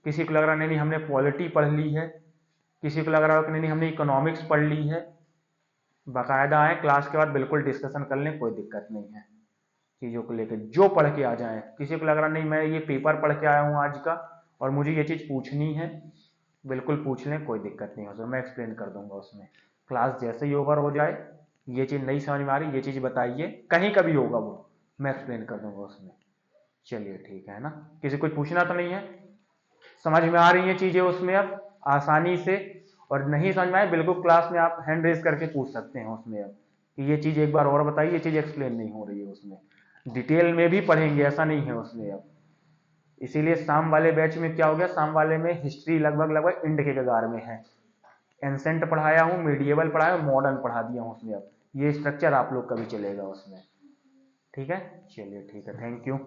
किसी को लग रहा नहीं हमने पॉलिटी पढ़ ली है, किसी को लग रहा है नहीं हमने इकोनॉमिक्स पढ़ ली है, बाकायदा आए क्लास के बाद बिल्कुल डिस्कशन कर लें, कोई दिक्कत नहीं है। चीज़ों को लेकर जो पढ़ के आ जाएं, किसी को लग रहा नहीं मैं ये पेपर पढ़ के आया हूँ आज का और मुझे ये चीज़ पूछनी है, बिल्कुल पूछ लें, कोई दिक्कत नहीं हो सर, मैं एक्सप्लेन कर दूंगा उसमें। क्लास जैसे ही ओवर हो जाए, ये चीज़ नहीं समझ में आ रही ये चीज़ बताइए, कहीं का भी होगा वो, मैं एक्सप्लेन कर दूंगा उसमें। चलिए ठीक है ना, किसी को पूछना तो नहीं है, समझ में आ रही है चीज़ें उसमें अब आसानी से? और नहीं समझ में आए बिल्कुल क्लास में आप हैंड रेज करके पूछ सकते हैं उसमें। अब कि ये चीज़ एक बार और बताइए, ये चीज़ एक्सप्लेन नहीं हो रही है उसमें, डिटेल में भी पढ़ेंगे, ऐसा नहीं है उसमें। अब इसीलिए शाम वाले बैच में क्या हो गया, शाम वाले में हिस्ट्री लगभग लगभग इंड के कगार में है, एंसेंट पढ़ाया हूँ, मीडिएवल पढ़ाया हूँ, मॉडर्न पढ़ा दिया हूँ उसमें। अब ये स्ट्रक्चर आप लोग का भी चलेगा उसमें, ठीक है? चलिए ठीक है, थैंक यू।